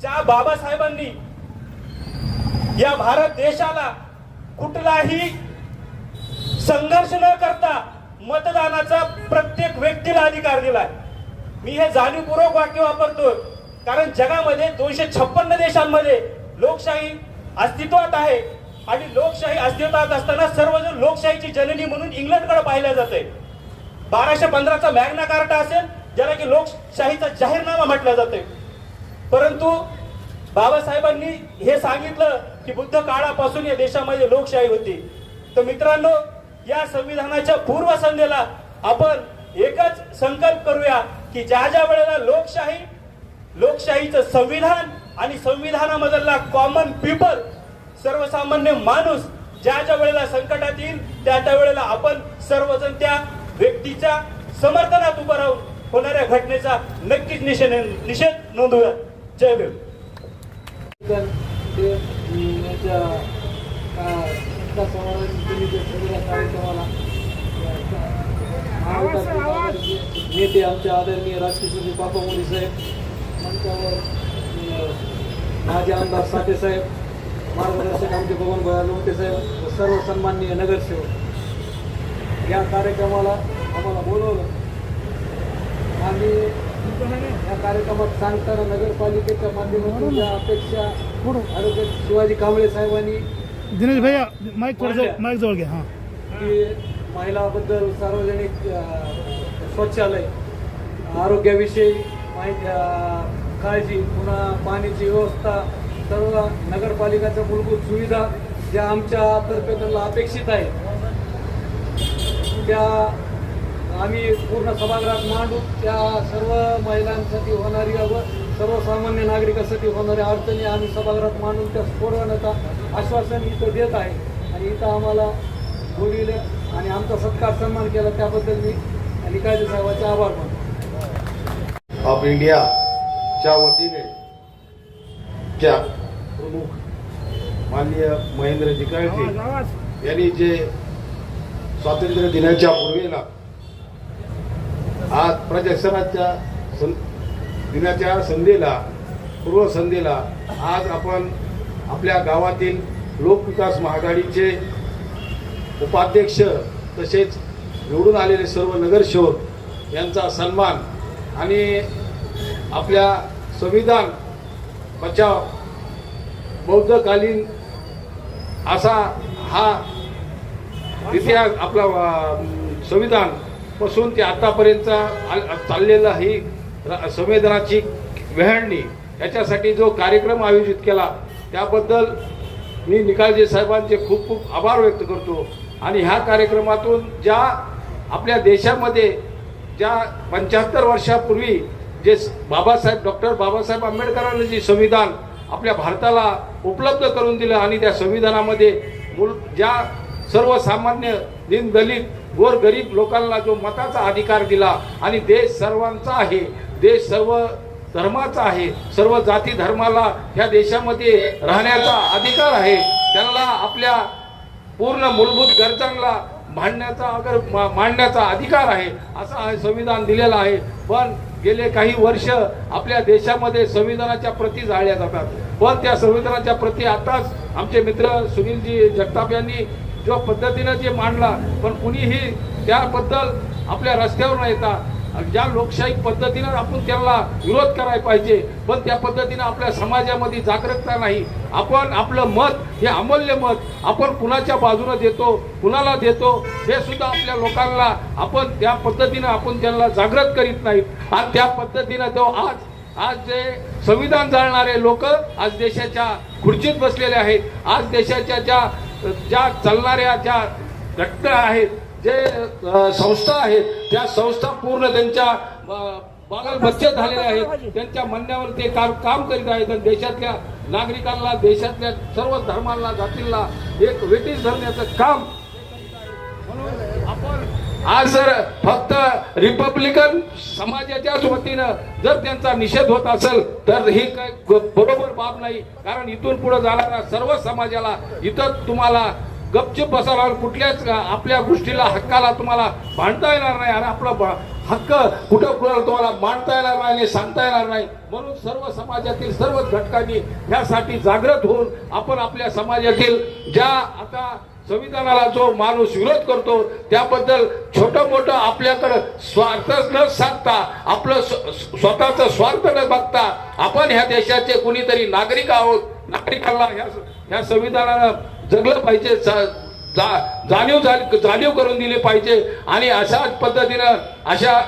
ज्या बाबासाहेबांनी या भारत देशाला कुठलाही संघर्ष न करता मतदानाचा प्रत्येक व्यक्तीला अधिकार दिलाय. मी हे जाणीवपूर्वक वाक्य वापरतो कारण जगामध्ये 256 देशांमध्ये लोकशाही अस्तित्वात आहे आणि लोकशाही अस्तित्वात असताना सर्वजण लोकशाहीची जननी म्हणून इंग्लंडकडे पाहिल्या जाते. 1215चा मॅग्ना कार्टा असेल ज्याला की लोकशाहीचा जाहीरनामा म्हटलं जाते. परंतु बाबासाहेबांनी हे सांगितलं की बुद्ध काळापासून या देशामध्ये लोकशाही होती. तर मित्रांनो, या संविधानाच्या पूर्वसंध्येला आपण एकच संकल्प करूया की ज्या वेळेला लोकशाहीचं संविधान आणि संविधानामधला कॉमन पीपल सर्वसामान्य माणूस ज्या ज्या वेळेला संकटात येईल त्या त्या वेळेला आपण सर्वजण त्या व्यक्तीच्या समर्थनात उभं राहून होणाऱ्या घटनेचा नक्कीच निषेध नोंदवूया. जय भीम. नेते आमचे आदरणीय राजकिशोर बापा मोदी साहेब, मंचावर माजी आमदार साठे साहेब, मार्गदर्शक आमचे बबनभाई लोटे साहेब व सर्व सन्माननीय नगरसेवक, या कार्यक्रमाला आम्हाला बोलवलं आणि या कार्यक्रमात सांगताना नगरपालिकेच्या माध्यमातून ज्या अपेक्षा ॲडव्होकेट शिवाजी कांबळे साहेबांनी दिनेश भैया माईक जवळ घ्या. हां, की महिलाबद्दल सार्वजनिक शौचालय, आरोग्याविषयी माहिती काळजी, पुन्हा पाण्याची व्यवस्था, सर्व नगरपालिकेच्या मूलभूत सुविधा ज्या आमच्यातर्फे त्यांना अपेक्षित आहे त्या आम्ही पूर्ण सभागृहात मांडू. त्या सर्व महिलांसाठी होणारी व सर्वसामान्य नागरिकांसाठी होणाऱ्या अडचणी आम्ही सभागृहात मांडून त्या सोडवण्याचा आश्वासन इथं देत आहे. आणि इथं आम्हाला बोलविलं आणि आमचा सत्कार सन्मान केला त्याबद्दल मी निकाळजे साहेबांचे आभार मानतो. ऑफ इंडियाच्या वतीने च्या प्रमुख माननीय महेंद्र निकाळजे यांनी जे स्वातंत्र्य दिनाच्या पूर्वेला आज प्रजासत्ताकाच्या दिनाच्या संध्येला पूर्वसंध्येला आज आपण आपल्या गावातील लोकविकास महाआघाडीचे उपाध्यक्ष तसेच निवडून आलेले सर्व नगरसेवक यांचा सन्मान आणि आपल्या संविधान बचाव बौद्धकालीन असा हा इतिहास आपला संविधान पासून ते आतापर्यंत चाललेला ही संविधानाची व्याहळणी याच्यासाठी जो कार्यक्रम आयोजित केला त्याबद्दल मी निकाळजे साहेबांचे खूप खूप आभार व्यक्त करतो. आणि ह्या कार्यक्रमातून ज्या आपल्या देशामध्ये ज्या 75 वर्षापूर्वी जे डॉक्टर बाबासाहेब आंबेडकरांनी जे संविधान आपल्या भारताला उपलब्ध करून दिलं आणि त्या संविधानामध्ये ज्या सर्वसामान्य दलित गोरगरीब लोकांना जो मताचा अधिकार दिला आणि देश सर्वांचा आहे, देश सर्व धर्माचा आहे, सर्व जाती धर्माला ह्या देशामध्ये राहण्याचा अधिकार आहे, त्यांना आपल्या पूर्ण मूलभूत गरजांना मांडण्याचा अधिकार आहे असा संविधान दिलेला आहे. पण गेले काही वर्ष आपल्या देशामध्ये संविधानाच्या प्रती जाळल्या जातात. पण त्या संविधानाच्या प्रती आताच आमचे मित्र सुनीलजी जगताप यांनी जो पद्धतीनं जे मांडला पण कुणीही त्याबद्दल आपल्या रस्त्यावर न येता ज्या लोकशाही पद्धतीनं आपण त्याला विरोध करायला पाहिजे पण त्या पद्धतीनं आपल्या समाजामध्ये जागरूकता नाही. आपण आपलं मत हे अमूल्य मत आपण कुणाच्या बाजूने देतो कुणाला देतो हे सुद्धा आपल्या लोकांना आपण त्या पद्धतीनं आपण त्यांना जागृत करीत नाहीत आणि त्या पद्धतीनं तो आज जे संविधान जाळणारे लोक आज देशाच्या खुर्चीत बसलेले आहेत. आज देशाच्या ज्या चालणाऱ्या ज्या घटना आहेत जे संस्था आहेत त्या संस्था पूर्ण त्यांच्या बालबच्चे झालेले आहेत. त्यांच्या म्हणण्यावर ते काम करीत आहेत आणि देशातल्या नागरिकांना देशातल्या सर्व धर्मांना जातींना एक वेठीस धरण्याचं काम म्हणून आपण आज जर फक्त रिपब्लिकन समाजाच्याच वतीनं जर त्यांचा निषेध होत असेल तर ही काय बरोबर बाब नाही. कारण इथून पुढे जाणाऱ्या सर्व समाजाला इथं तुम्हाला गपचूप बसायला कुठल्याच आपल्या गोष्टीला हक्काला तुम्हाला भांडता येणार नाही आणि आपला हक्क कुठं कुणाला तुम्हाला मांडता येणार नाही आणि सांगता येणार नाही. म्हणून सर्व समाजातील सर्वच घटकांनी यासाठी जागृत होऊन आपण आपल्या समाजातील ज्या आता संविधानाला जो माणूस विरोध करतो त्याबद्दल छोटं मोठं आपल्याकडं स्वार्थ न साधता आपलं स्वतःचा स्वार्थ न बघता आपण ह्या देशाचे कुणीतरी नागरिक आहोत. नागरिकांना ह्या संविधानानं जगलं पाहिजे, जाणीव करून दिली पाहिजे आणि अशाच पद्धतीनं अशा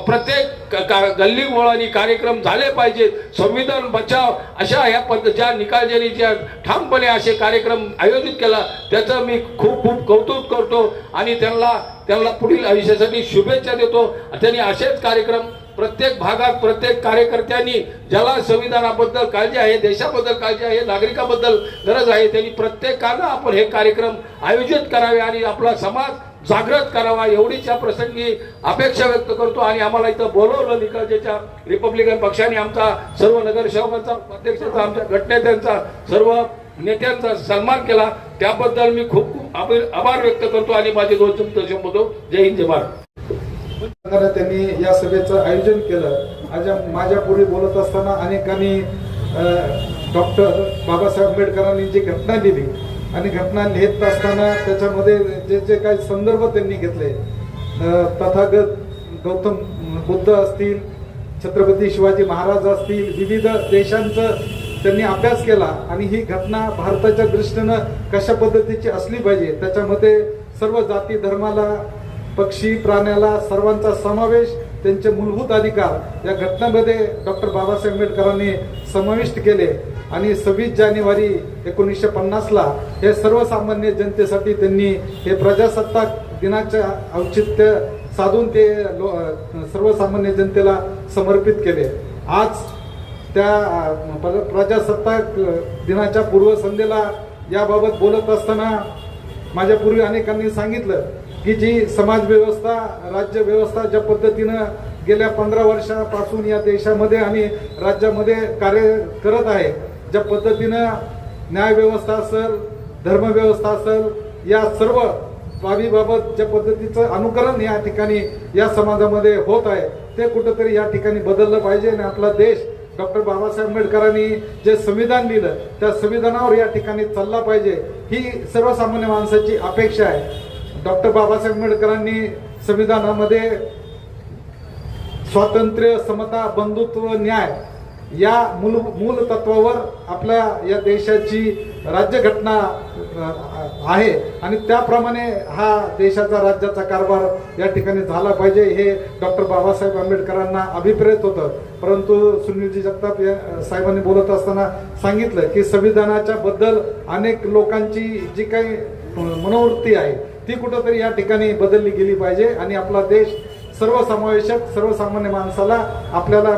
प्रत्येक गल्ली बोळानी कार्यक्रम झाले पाहिजेत. संविधान बचाव अशा ह्या ज्या निकाळजेनी ज्या ठामपणे असे कार्यक्रम आयोजित केला त्याचं मी खूप खूप कौतुक करतो आणि त्यांना पुढील आयुष्यासाठी शुभेच्छा देतो. त्यांनी असेच कार्यक्रम प्रत्येक भागात प्रत्येक कार्यकर्त्यांनी ज्याला संविधानाबद्दल काळजी आहे, देशाबद्दल काळजी आहे, नागरिकाबद्दल गरज आहे, त्यांनी प्रत्येकानं आपण हे कार्यक्रम आयोजित करावे आणि आपला समाज जागृत करावा एवढीच या प्रसंगी अपेक्षा व्यक्त करतो. आणि आम्हाला इथं बोलवलं निकालजेच्या रिपब्लिकन पक्षाने आमचा सर्व नगरसेवकांचा, अध्यक्षांचा, आमच्या गटनेत्यांचा, सर्व नेत्यांचा सन्मान केला, त्याबद्दल मी खूप खूप आभार व्यक्त करतो आणि माझे 2 शब्द संबोधतो. जय हिंद, जय भारत. त्यांनी या सभेचं आयोजन केलं. आज माझ्या पूर्वी बोलत असताना अनेकांनी डॉक्टर बाबासाहेब आंबेडकरांनी जी घटना लिहिली आणि घटना लिहित असताना त्याच्यामध्ये जे जे काही संदर्भ त्यांनी घेतले, तथागत गौतम बुद्ध असतील, छत्रपती शिवाजी महाराज असतील, विविध देशांचं त्यांनी अभ्यास केला आणि ही घटना भारताच्या दृष्टीनं कशा पद्धतीची असली पाहिजे, त्याच्यामध्ये सर्व जाती धर्माला, पक्षी प्राण्याला सर्वांचा समावेश, त्यांचे मूलभूत अधिकार या घटनेमध्ये डॉक्टर बाबासाहेब आंबेडकरांनी समाविष्ट केले. आणि 26 जानेवारी 1950ला हे सर्वसामान्य जनतेसाठी त्यांनी हे प्रजासत्ताक दिनाचे औचित्य साधून ते सर्वसामान्य जनतेला समर्पित केले. आज त्या प्रजासत्ताक दिनाच्या पूर्वसंध्येला याबाबत बोलत असताना माझ्या पूर्वी अनेकांनी सांगितलं की जी समाज व्यवस्था, राज्य व्यवस्था ज्या पद्धतीनं गेल्या 15 वर्षापासून या देशामध्ये आणि राज्यामध्ये कार्य करत आहे, ज्या पद्धतीनं न्यायव्यवस्था असेल, धर्मव्यवस्था असेल, या सर्व बाबीबाबत ज्या पद्धतीचं अनुकरण या ठिकाणी या समाजामध्ये होत आहे, ते कुठंतरी या ठिकाणी बदललं पाहिजे. आणि आपला देश डॉक्टर बाबासाहेब आंबेडकरांनी जे संविधान लिहिलं त्या संविधानावर या ठिकाणी चालला पाहिजे, ही सर्वसामान्य माणसाची अपेक्षा आहे. डॉक्टर बाबासाहेब आंबेडकरांनी संविधानामध्ये स्वातंत्र्य, समता, बंधुत्व, न्याय या मूल तत्वावर आपल्या या देशाची राज्यघटना आहे आणि त्याप्रमाणे हा देशाचा, राज्याचा कारभार या ठिकाणी झाला पाहिजे, हे डॉक्टर बाबासाहेब आंबेडकरांना अभिप्रेत होतं. परंतु सुनीलजी जगताप साहेबांनी बोलत असताना सांगितलं की संविधानाच्या बद्दल अनेक लोकांची जी काही मनोवृत्ती आहे ती कुठंतरी या ठिकाणी बदलली गेली पाहिजे आणि आपला देश सर्वसमावेशक, सर्वसामान्य माणसाला आपल्याला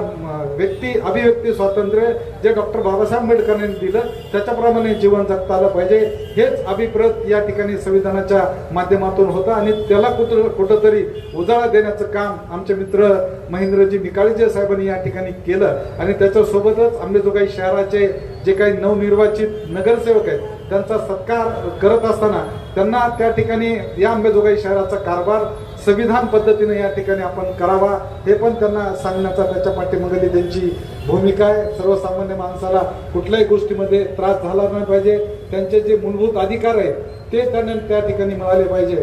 अभिव्यक्ती स्वातंत्र्य जे डॉक्टर बाबासाहेब आंबेडकरांनी दिलं त्याच्याप्रमाणे जीवन जगता आलं पाहिजे, हेच अभिप्रेत या ठिकाणी संविधानाच्या माध्यमातून होतं. आणि त्याला कुठंतरी उजाळा देण्याचं काम आमचे मित्र महेंद्रजी निकाळजे साहेबांनी या ठिकाणी केलं. आणि त्याच्यासोबतच अंबेजोगाई शहराचे जे काही नवनिर्वाचित नगरसेवक आहेत त्यांचा सत्कार करत असताना त्यांना त्या ठिकाणी या अंबेजोगाई शहराचा कारभार संविधान पद्धतीने या ठिकाणी आपण करावा, हे पण त्यांना सांगण्याचा त्याच्या पाठीमागली त्यांची भूमिका आहे. सर्वसामान्य माणसाला कुठल्याही गोष्टीमध्ये त्रास झाला नाही पाहिजे, त्यांचे जे मूलभूत अधिकार आहेत ते त्यांना त्या ठिकाणी मिळाले पाहिजे,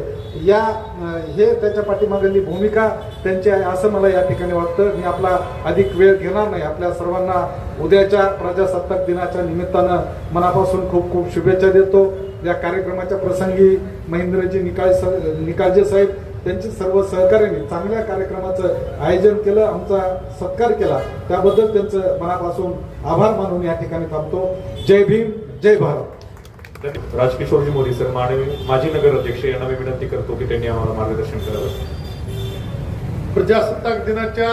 हे त्याच्या पाठीमागली भूमिका त्यांची आहे असं मला या ठिकाणी वाटतं. मी आपला अधिक वेळ घेणार नाही. आपल्या सर्वांना उद्याच्या प्रजासत्ताक दिनाच्या निमित्तानं मनापासून खूप खूप शुभेच्छा देतो. या कार्यक्रमाच्या प्रसंगी महेंद्रजी निकाळजे साहेब त्यांचे सर्व सहकार्याने चांगल्या कार्यक्रमाचं आयोजन केलं, आमचा सत्कार केला, त्याबद्दल त्यांचं मनापासून आभार मानून या ठिकाणी थांबतो. जय भीम, जय भारत. राजकिशोरजी मोदी सर, माजी नगर अध्यक्ष यांना मी विनंती करतो की त्यांनी आम्हाला मार्गदर्शन करावं. प्रजासत्ताक दिनाच्या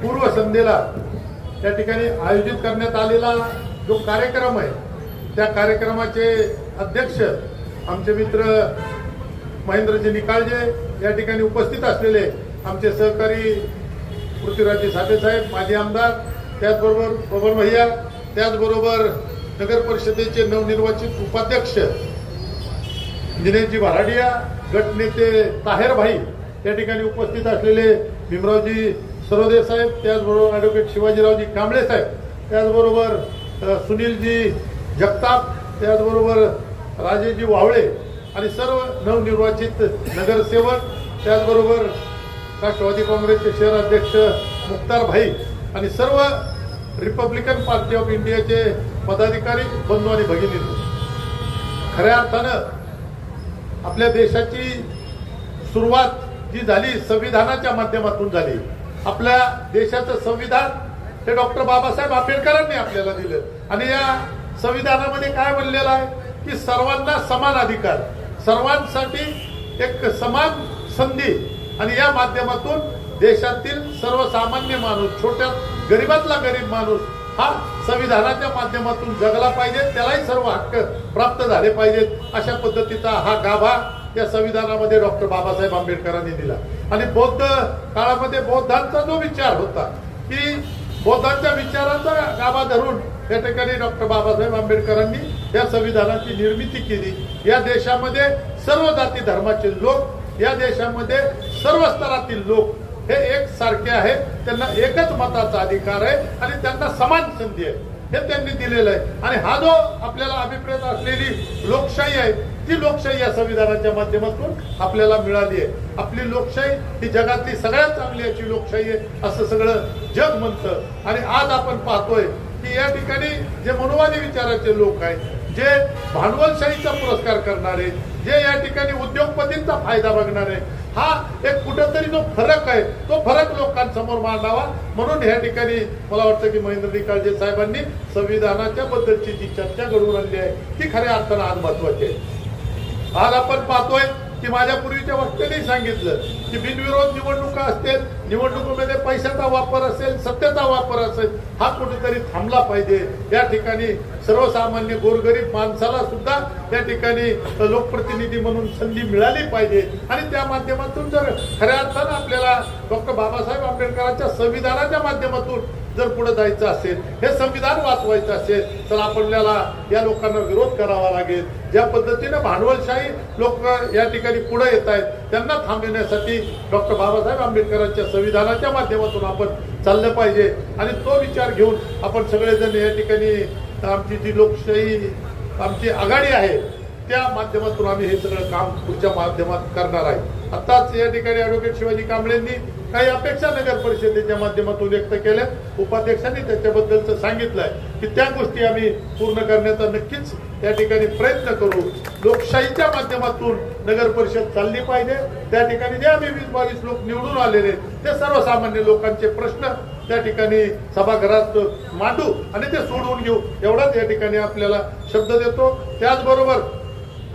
पूर्वसंध्येला त्या ठिकाणी आयोजित करण्यात आलेला जो कार्यक्रम आहे त्या कार्यक्रमाचे अध्यक्ष आमचे मित्र महेंद्रजी निकाळजे, या ठिकाणी उपस्थित असलेले आमचे सहकारी पृथ्वीराजजी साठे साहेब, माजी आमदार, त्याचबरोबर बबन भैया, त्याचबरोबर नगर परिषदेचे नवनिर्वाचित उपाध्यक्ष दिनेशजी भराडिया, गटनेते ताहेर भाई, त्या ठिकाणी उपस्थित असलेले भीमरावजी सरोदे साहेब, त्याचबरोबर ॲडव्होकेट शिवाजीरावजी कांबळे साहेब, त्याचबरोबर सुनीलजी जगताप, त्याचबरोबर राजेजी वावळे आणि सर्व नवनिर्वाचित नगरसेवक, त्याचबरोबर राष्ट्रवादी काँग्रेसचे शहर अध्यक्ष मुख्तार भाई आणि सर्व रिपब्लिकन पार्टी ऑफ इंडियाचे पदाधिकारी, बंधू आणि भगिनींनो, खऱ्या अर्थानं आपल्या देशाची सुरुवात जी झाली संविधानाच्या माध्यमातून झाली. आपल्या देशाचं संविधान हे डॉक्टर बाबासाहेब आंबेडकरांनी आपल्याला दिलं आणि या संविधानामध्ये काय म्हणलेलं आहे की सर्वांना समान अधिकार, सर्वांसाठी एक समान संधी आणि या माध्यमातून देशातील सर्वसामान्य माणूस, छोट्या गरीबातला गरीब माणूस हा संविधानाच्या माध्यमातून जगला पाहिजे, त्यालाही सर्व हक्क प्राप्त झाले पाहिजेत. अशा पद्धतीचा हा गाभा या संविधानामध्ये डॉक्टर बाबासाहेब आंबेडकरांनी दिला. आणि बौद्ध काळामध्ये बौद्धांचा जो विचार होता की बौद्धांच्या विचाराचा गाभा धरून या ठिकाणी डॉक्टर बाबासाहेब आंबेडकरांनी या संविधानाची निर्मिती केली. या देशामध्ये सर्व जाती धर्माचे लोक, या देशामध्ये सर्व स्तरातील लोक हे एक सारखे आहेत, त्यांना एकच मताचा अधिकार आहे आणि त्यांना समान संधी आहे, हे त्यांनी दिलेलं आहे. आणि हा जो आपल्याला अभिप्रेत असलेली लोकशाही आहे, ती लोकशाही या संविधानाच्या माध्यमातून आपल्याला मिळाली आहे. आपली लोकशाही ही जगातली सगळ्यात चांगली अशी लोकशाही आहे असं सगळं जग म्हणतं. आणि आज आपण पाहतोय की या ठिकाणी जे मनुवादी विचाराचे लोक आहेत, जे भांडवलशाहीचा पुरस्कार करणारे, जे या ठिकाणी उद्योगपतींचा फायदा बघणारे, हा एक कुठेतरी जो फरक आहे तो फरक लोकांसमोर मांडावा म्हणून या ठिकाणी मला वाटतं की महेंद्र निकाळजे साहेबांनी संविधानाच्या बद्दलची जी चर्चा घडवून आणली आहे ती खऱ्या अर्थानं आज महत्वाची आहे. आज आपण पाहतोय की माझ्या पूर्वीच्या वक्त्यांनी सांगितलं की बिनविरोध निवडणुका असतील, निवडणुकीमध्ये पैशाचा वापर असेल, सत्तेचा वापर असेल, हा कुठेतरी थांबला पाहिजे. या ठिकाणी सर्वसामान्य गोरगरीब माणसाला सुद्धा या ठिकाणी लोकप्रतिनिधी म्हणून संधी मिळाली पाहिजे. आणि त्या माध्यमातून जर खऱ्या अर्थानं आपल्याला डॉक्टर बाबासाहेब आंबेडकरांच्या संविधानाच्या माध्यमातून जर पुढे जायचं असेल, हे संविधान वाचवायचं असेल, तर आपल्याला या लोकांना विरोध करावा लागेल. ज्या पद्धतीने भांडवलशाही लोक या ठिकाणी पुढे येत आहेत त्यांना थांबविण्यासाठी डॉक्टर बाबासाहेब आंबेडकरांच्या संविधानाच्या माध्यमातून आपण चाललं पाहिजे. आणि तो विचार घेऊन आपण सगळेजण या ठिकाणी आमची जी लोकशाही आमची आघाडी आहे त्या माध्यमातून आम्ही हे सगळं काम पुढच्या माध्यमात करणार आहे. आताच या ठिकाणी ॲडव्होकेट शिवाजी कांबळेंनी काही अपेक्षा नगर परिषदेच्या माध्यमातून व्यक्त केल्या. उपाध्यक्षांनी त्याच्याबद्दलचं सांगितलंय की त्या गोष्टी आम्ही पूर्ण करण्याचा नक्कीच या ठिकाणी प्रयत्न करू. लोकशाहीच्या माध्यमातून नगर परिषद चालली पाहिजे. त्या ठिकाणी जे आम्ही 20-22 लोक निवडून आलेले ते सर्वसामान्य लोकांचे प्रश्न त्या ठिकाणी सभागृहात मांडू आणि ते सोडवून घेऊ, एवढाच या ठिकाणी आपल्याला शब्द देतो. त्याचबरोबर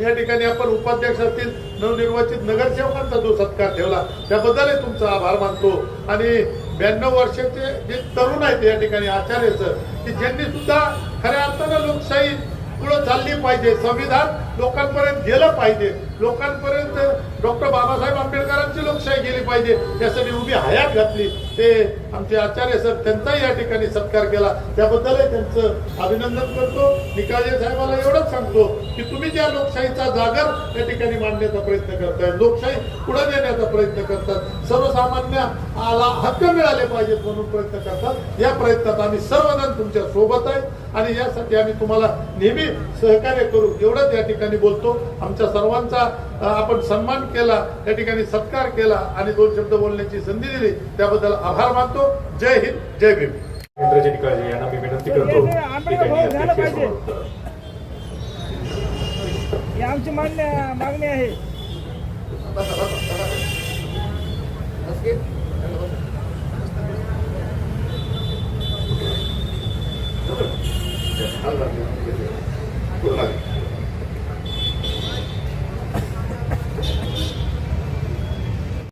या ठिकाणी आपण उपाध्यक्ष असतील नवनिर्वाचित नगरसेवकांचा जो सत्कार ठेवला त्याबद्दलही तुमचा आभार मानतो. आणि 92 वर्षाचे जे तरुण आहेत या ठिकाणी आचार्य सर की ज्यांनी सुद्धा खऱ्या अर्थानं लोकशाही पुढे चालली पाहिजे, संविधान लोकांपर्यंत गेलं पाहिजे, लोकांपर्यंत डॉक्टर बाबासाहेब आंबेडकरांची लोकशाही गेली पाहिजे यासाठी उभी हयात घातली ते आमचे आचार्य सर, त्यांचाही या ठिकाणी सत्कार केला. त्याबद्दलही त्यांचं अभिनंदन करतो. निकाळजे साहेबांना एवढंच सांगतो की तुम्ही ज्या लोकशाहीचा जागर या ठिकाणी मांडण्याचा प्रयत्न करताय, लोकशाही पुढे नेण्याचा प्रयत्न करतात, सर्वसामान्याला हक्क मिळाले पाहिजेत म्हणून प्रयत्न करतात, या प्रयत्नात आम्ही सर्वजण तुमच्या सोबत आहे आणि यासाठी आम्ही तुम्हाला नेहमी सहकार्य करू एवढंच या ठिकाणी बोलतो. आमच्या सर्वांचा आपण सन्मान केला, या ठिकाणी सत्कार केला आणि 2 शब्द बोलण्याची संधी दिली त्याबद्दल आभार मानतो. जय हिंद, जय भीम. महेंद्रजी निकाळजे यांना मी विनंती करतो की त्यांनी अध्यक्षीय ही आमची मागणी आहे.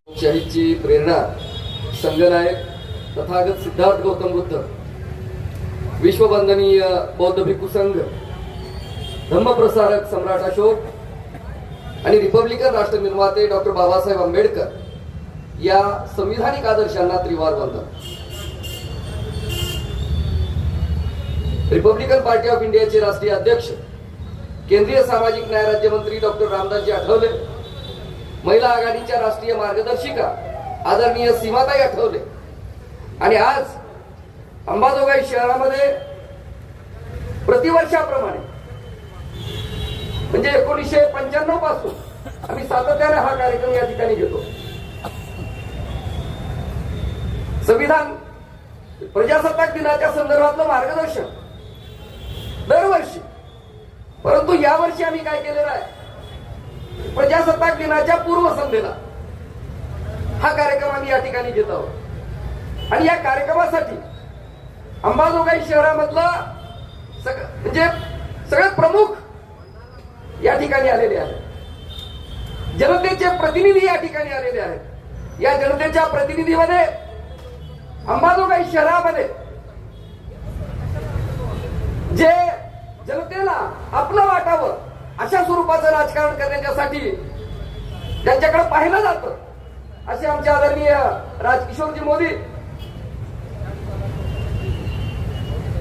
लोकशाहीची प्रेरणा संगनायक तथागत सिद्धार्थ गौतम बुद्ध, विश्ववंदनीय बौद्ध भिक्खू संघ, धम्मप्रसारक सम्राट अशोक आणि रिपब्लिकन राष्ट्र निर्माते डॉक्टर बाबासाहेब आंबेडकर या संविधानिक आदर्शांना त्रिवार वंदन. रिपब्लिकन पार्टी ऑफ इंडियाचे राष्ट्रीय अध्यक्ष, केंद्रीय सामाजिक न्याय राज्यमंत्री डॉक्टर रामदासजी आठवले, महिला आघाडीच्या राष्ट्रीय मार्गदर्शिका आदरणीय सीमाताई आठवले आणि आज अंबाजोगाई शहरामध्ये प्रतिवर्षाप्रमाणे म्हणजे 1995 पासून आम्ही सातत्याने हा कार्यक्रम या ठिकाणी घेतो. संविधान प्रजासत्ताक दिनाच्या संदर्भातलं मार्गदर्शन दरवर्षी, परंतु यावर्षी आम्ही काय केलेलं आहे, प्रजासत्ताक दिनाच्या पूर्वसंध्येला हा कार्यक्रम आम्ही या ठिकाणी घेत आहोत. आणि या कार्यक्रमासाठी अंबाजोगाई शहरामधला म्हणजे सगळे प्रमुख या ठिकाणी आलेले आहेत, जनतेचे प्रतिनिधी या ठिकाणी आलेले आहेत. या जनतेच्या प्रतिनिधीमध्ये अंबाजोगाई शहरामध्ये जे जनतेला आपलं वाटावं अशा स्वरूपाचं राजकारण करण्यासाठी त्यांच्याकडे पाहिलं जातं असे आमचे आदरणीय राजकिशोरजी मोदी,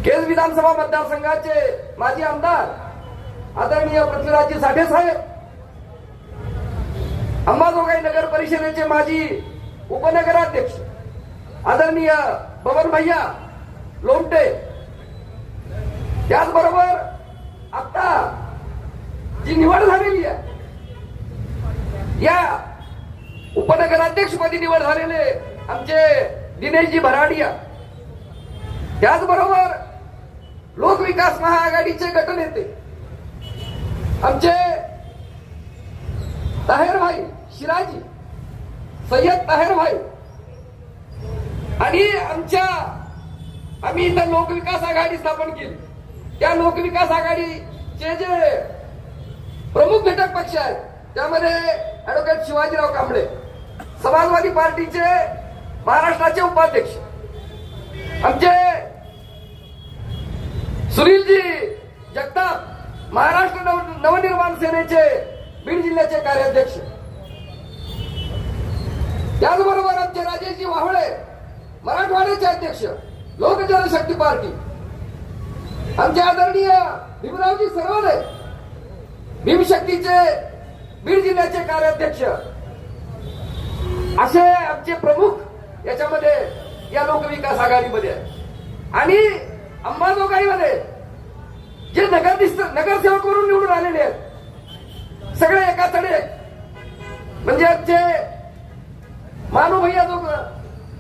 केज विधानसभा मतदारसंघाचे माजी आमदार आदरणीय पृथ्वीराजजी साठे साहेब, अंबाजोगाई नगर परिषदेचे माजी उपनगराध्यक्ष आदरणीय बबन भैया लोमटे, त्याचबरोबर आता जी निवड झालेली आहे या उपनगराध्यक्षपदी निवड झालेले आमचे दिनेशजी भराडिया, त्याचबरोबर लोकविकास महाआघाडीचे गटनेते आमचे ताहेरभाई शिराजी, सय्यद ताहेरभाई, आणि आम्ही इथं लोकविकास आघाडी स्थापन केली. त्या लोकविकास आघाडीचे जे प्रमुख घटक पक्ष आहेत त्यामध्ये ऍडव्होकेट शिवाजीराव कांबळे, समाजवादी पार्टीचे महाराष्ट्राचे उपाध्यक्ष आमचे सुनीलजी जगताप, महाराष्ट्र नवनिर्माण सेनेचे बीड जिल्ह्याचे कार्याध्यक्ष, त्याचबरोबर आमचे राजेशजी वाहळे, मराठवाड्याचे अध्यक्ष लोक जनशक्ती पार्टी, आमचे आदरणीय भीमरावजी सरवदे, भीमशक्तीचे बीड जिल्ह्याचे कार्याध्यक्ष, असे आमचे प्रमुख याच्यामध्ये या लोकविकास आघाडीमध्ये आहे. आणि अंबाजोगाईमध्ये जे नगरसेवक म्हणून निवडून आलेले आहेत सगळे एकाकडे एक, म्हणजे आमचे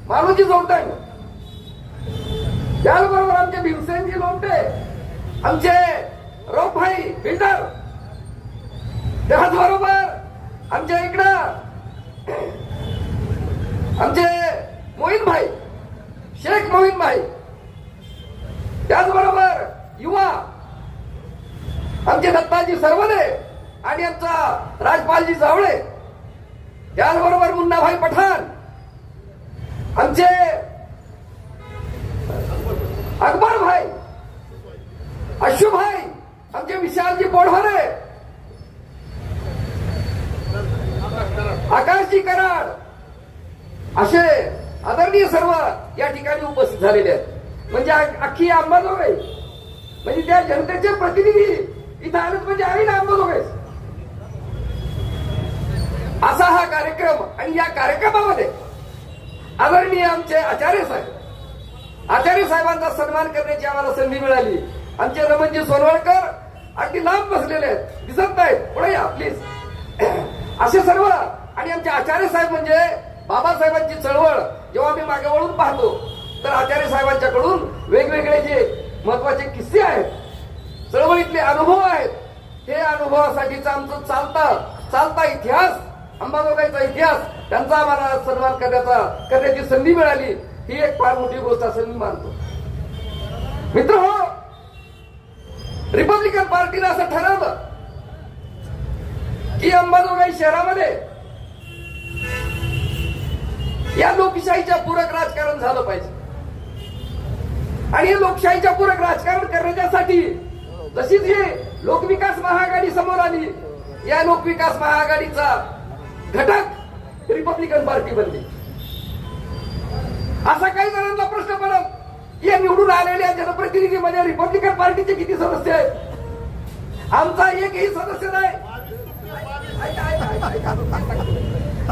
मानूजी जोगदांग, त्याचबरोबर आमचे भीमसेनजी लोमटे, आमचे रौफभाई बिल्डर, त्याचबरोबर आमच्या इकडं आमचे मोहीन भाई, शेख मोहीन भाई, त्याचबरोबर युवा आमचे दत्ताजी सरवदे आणि आमचा राजपालजी जावळे, त्याचबरोबर मुन्नाभाई पठाण, आमचे अकबर भाई, अशुभाई, आमचे विशालजी पोढवारे, आकाशजी कराड, असे आदरणीय सर्व या ठिकाणी उपस्थित झालेले आहेत. म्हणजे अख्खी अंबाजोगाई म्हणजे त्या जनतेचे प्रतिनिधी इथं आलेत म्हणजे आहे ना अंबाजोगाई. असा हा कार्यक्रम. आणि या कार्यक्रमामध्ये आदरणीय आमचे आचार्य साहेबांचा सन्मान करण्याची आम्हाला संधी मिळाली. आमचे रमणजी सोनवळकर अगदी लांब बसलेले आहेत, दिसत नाहीत, पुढे या प्लीज. असे सर्व. आणि आमचे आचार्य साहेब म्हणजे बाबासाहेबांची चळवळ जेव्हा आम्ही मागे वळून पाहतो तर आचार्य साहेबांच्याकडून वेगवेगळे जे महत्वाचे किस्से आहेत, चळवळीतले अनुभव आहेत, ते अनुभवासाठीचा आमचा चालता इतिहास, अंबाजोगाईचा इतिहास, त्यांचा आम्हाला सन्मान करण्याची संधी मिळाली. ही एक फार मोठी गोष्ट असं मी मानतो. मित्र हो, रिपब्लिकन पार्टीनं असं ठरवलं की अंबाजोगाई शहरामध्ये या लोकशाहीच्या पूरक राजकारण झालं पाहिजे. आणि हे लोकशाहीच्या पूरक राजकारण करण्यासाठी जशीच ही लोकविकास महाआघाडी समोर आली, या लोकविकास महाआघाडीचा घटक रिपब्लिकन पार्टी बनली. असा काही जणांना प्रश्न पडत या निवडून आलेल्या जनप्रतिनिधीमध्ये रिपब्लिकन पार्टीचे किती सदस्य आहेत? आमचा एकही सदस्य नाही,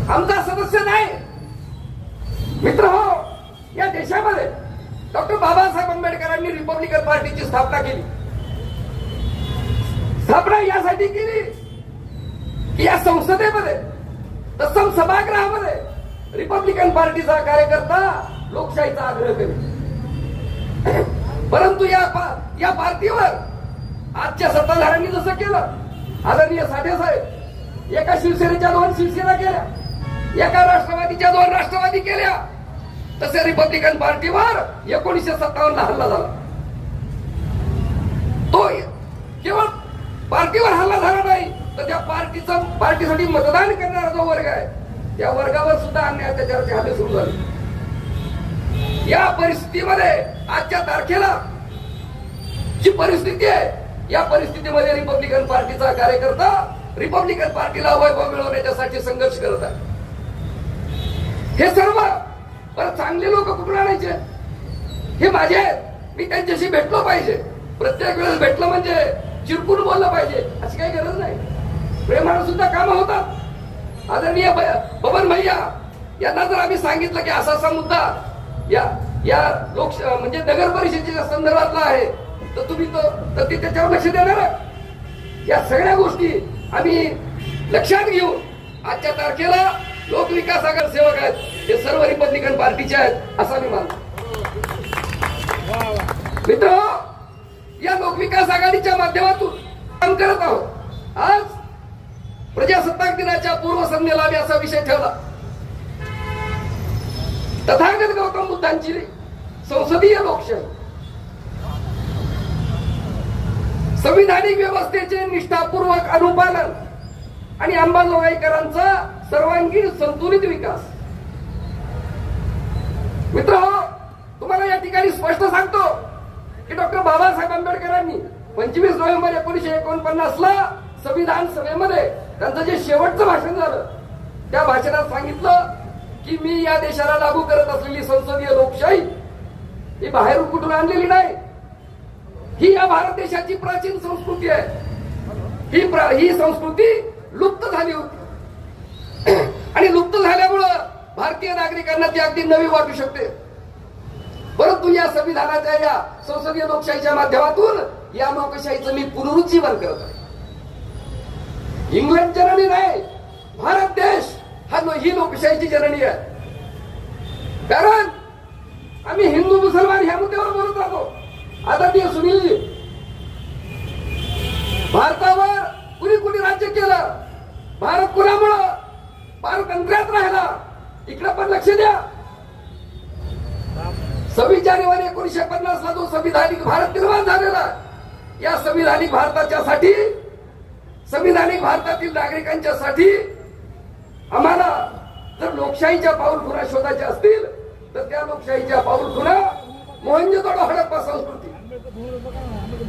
आमचा सदस्य नाही. मित्र हो, या देशामध्ये डॉक्टर बाबासाहेब आंबेडकरांनी रिपब्लिकन पार्टीची स्थापना केली. स्थापना यासाठी केली की या संसदेमध्ये तत्सम सभागृहामध्ये रिपब्लिकन पार्टीचा कार्यकर्ता लोकशाहीचा आग्रह करेल. परंतु या पार्टीवर आजच्या सत्ताधाऱ्यांनी जसं केलं, आदरणीय साठे साहेब एका शिवसेनेच्या 2 शिवसेना केल्या, एका राष्ट्रवादीच्या 2 राष्ट्रवादी केल्या, तसे रिपब्लिकन पार्टीवर 1957 हल्ला झाला. तो केवळ पार्टीवर हल्ला झाला नाही तर त्या पार्टीसाठी मतदान करणारा जो वर्ग आहे त्या वर्गावर सुद्धा अन्याय अत्याचाराचे हल्ले सुरू झाले. या परिस्थितीमध्ये आजच्या तारखेला जी परिस्थिती आहे, या परिस्थितीमध्ये रिपब्लिकन पार्टीचा कार्यकर्ता रिपब्लिकन पार्टीला वैभव मिळवण्यासाठी संघर्ष करत आहे. हे सर्व बरं चांगले लोक कुठून आणायचे? हे माझे आहेत, मी त्यांच्याशी भेटलो पाहिजे. प्रत्येक वेळेस भेटलं म्हणजे चिरकून बोललं पाहिजे अशी काही गरज नाही. प्रेमानं सुद्धा कामं होतात. आदरणीय बबन भैया यांना जर आम्ही सांगितलं की असा असा मुद्दा या म्हणजे नगर परिषदेच्या संदर्भातला आहे, तर तुम्ही तर ते त्याच्यावर लक्ष देणार. या सगळ्या गोष्टी आम्ही लक्षात घेऊन आजच्या तारखेला लोकविकास आघाडी सेवक आहेत, हे सर्व रिपब्लिकन पार्टीचे आहेत असं मी मानतो. मित्र, या लोकविकास आघाडीच्या माध्यमातून काम करत आहोत. आज प्रजासत्ताक दिनाच्या पूर्वसंध्येला आम्ही असा विषय ठेवला, तथागत गौतम बुद्धांची संसदीय लोकशाही, संविधानिक व्यवस्थेचे निष्ठापूर्वक अनुपालन आणि अंमलबजावणीकरांचा सर्वांगीण संतुलित विकास. मित्र, तुम्हाला या ठिकाणी स्पष्ट सांगतो की डॉक्टर बाबासाहेब आंबेडकरांनी 25 नोव्हेंबर 1949 ला संविधान सभेमध्ये त्यांचं जे शेवटचं भाषण झालं, त्या भाषणात सांगितलं की मी या देशाला लागू करत असलेली संसदीय लोकशाही ही बाहेरून कुठून आणलेली नाही, ही या भारत देशाची प्राचीन संस्कृती आहे. ही संस्कृती लुप्त झाली होती आणि लुप्त झाल्यामुळं भारतीय नागरिकांना ती अगदी नवी वाटू शकते. परंतु या संविधानाच्या या संसदीय लोकशाहीच्या माध्यमातून या लोकशाहीचं मी पुनरुज्जीवन करत आहे. इंग्लंड जननी नाही, भारत देश ही लोकशाहीची जननी आहे. कारण आम्ही हिंदू मुसलमान ह्या मुद्द्यावर बोलत राहतो. आदरणीय सुनीलजी, भारतावर कुणी राज्य केलं, भारत कुणामुळं पारतंत्र्यात राहिला, इकडे पण लक्ष द्या. 26 जानेवारी 1950 ला जो संविधानिक भारत निर्माण झालेला, या संविधानिक भारताच्यासाठी, संविधानिक भारतातील नागरिकांच्यासाठी आम्हाला जर लोकशाहीच्या पाऊलखुणा शोधायच्या असतील तर त्या लोकशाहीच्या पाऊलखुणा मोहनजोदडो हडप्पा संस्कृती,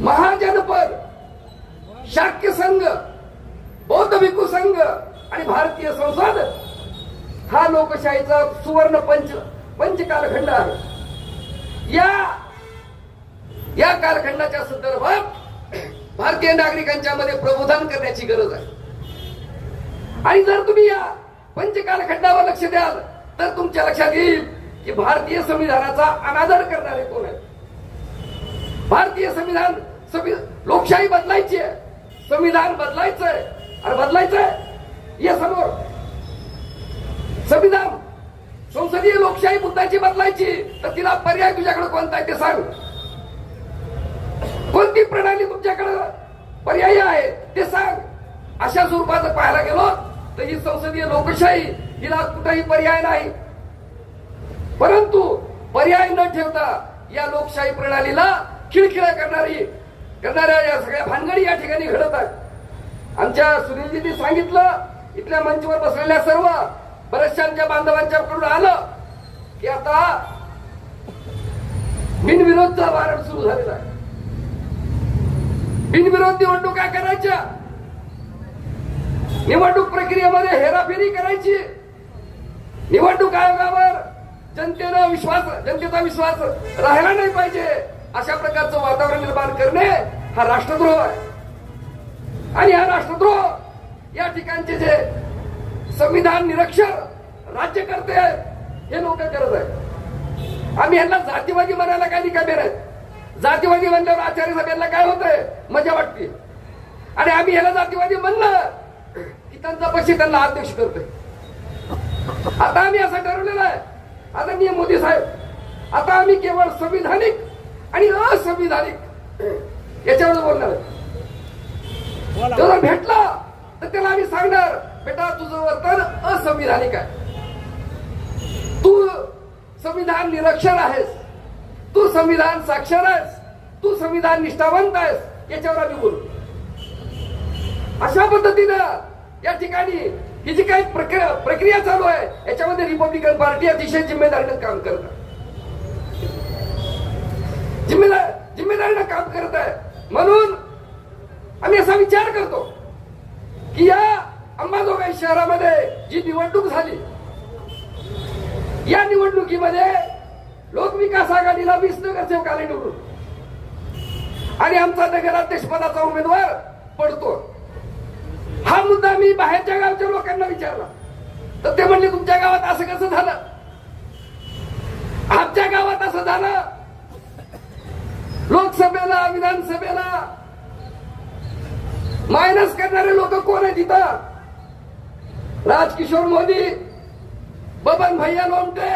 महाजनपद, शाक्य संघ, बौद्ध भिक्खू संघ आणि भारतीय संसद हा लोकशाहीचा सुवर्ण पंच कालखंड आहे. या कालखंडाच्या संदर्भात भारतीय नागरिकांच्या मध्ये प्रबोधन करण्याची गरज आहे. आणि जर तुम्ही या पंच कालखंडावर लक्ष द्याल तर तुमच्या लक्षात येईल की भारतीय संविधानाचा अनादर करणारे कोण आहेत. भारतीय संविधान लोकशाही बदलायची आहे, संविधान बदलायचंय आणि बदलायचंय या समोर. संविधान संसदीय लोकशाही बुद्धाची बदलायची तर तिला पर्याय तुझ्याकडे कोणता आहे ते सांग. कोणती प्रणाली तुमच्याकडे पर्याय आहे ते सांग. अशा स्वरूपाचं पाहायला गेलो तर ही संसदीय लोकशाही हिला कुठेही पर्याय नाही. परंतु पर्याय न ठेवता या लोकशाही प्रणालीला खिळखिळा करणाऱ्या या सगळ्या भानगडी या ठिकाणी घडत आहेत. आमच्या सुनीलजींनी सांगितलं, इथल्या मंचवर बसलेल्या सर्व बऱ्याचशा बांधवांच्याकडून आलं की आता बिनविरोधचा वारंट सुरू झालेला आहे. बिनविरोध निवडणुका करायच्या, निवडणूक प्रक्रियेमध्ये हेराफेरी करायची, निवडणूक आयोगावर जनतेचा विश्वास राहिला नाही पाहिजे अशा प्रकारचं वातावरण निर्माण करणे हा राष्ट्रद्रोह आहे. आणि हा राष्ट्रद्रोह या ठिकाणचे जे संविधान निरक्षर राज्यकर्ते आहेत हे लोक करत आहेत. आम्ही यांना जातीवादी म्हणायला काय निकामी नाही. जातीवादी म्हणल्यावर आचार्य सभेला काय होतंय, मजा वाटते. आणि आम्ही याला जातीवादी म्हणलं की त्यांचा पक्षी त्यांना अध्यक्ष करतोय. आता आम्ही असं ठरवलेलं आहे, आदरणीय मोदी साहेब, आता आम्ही केवळ संविधानिक आणि असंविधानिक याच्यावर बोलणार आहे. तो जर भेटला तर त्याला आम्ही सांगणार, बेटा तुझं वर्तन असंविधानिक आहे, तू संविधान निरक्षर आहेस, तू संविधान साक्षर आहेस, तू संविधान निष्ठावंत आहेस, याच्यावर आम्ही बोलू. अशा पद्धतीनं या ठिकाणी ही जी काही प्रक्रिया चालू आहे याच्यामध्ये रिपब्लिकन पार्टी अतिशय जिम्मेदारीनं काम करत आहे, जिम्मेदारीनं काम करत आहे. म्हणून आम्ही असा विचार करतो की या अंबाजोगाई शहरामध्ये जी निवडणूक झाली, या निवडणुकीमध्ये लोकविकास आघाडीला 20 नगरसेवक आले निवडून आणि आमचा नगराध्यक्ष पदाचा उमेदवार पडतो. हा मुद्दा मी बाहेरच्या गावच्या लोकांना विचारला तर ते म्हणले तुमच्या गावात असं कसं झालं, आमच्या गावात असं झालं. लोकसभेला विधानसभेला मायनस करणारे लोक कोण आहेत इथं? राजकिशोर मोदी, बबन भैया लोमटे,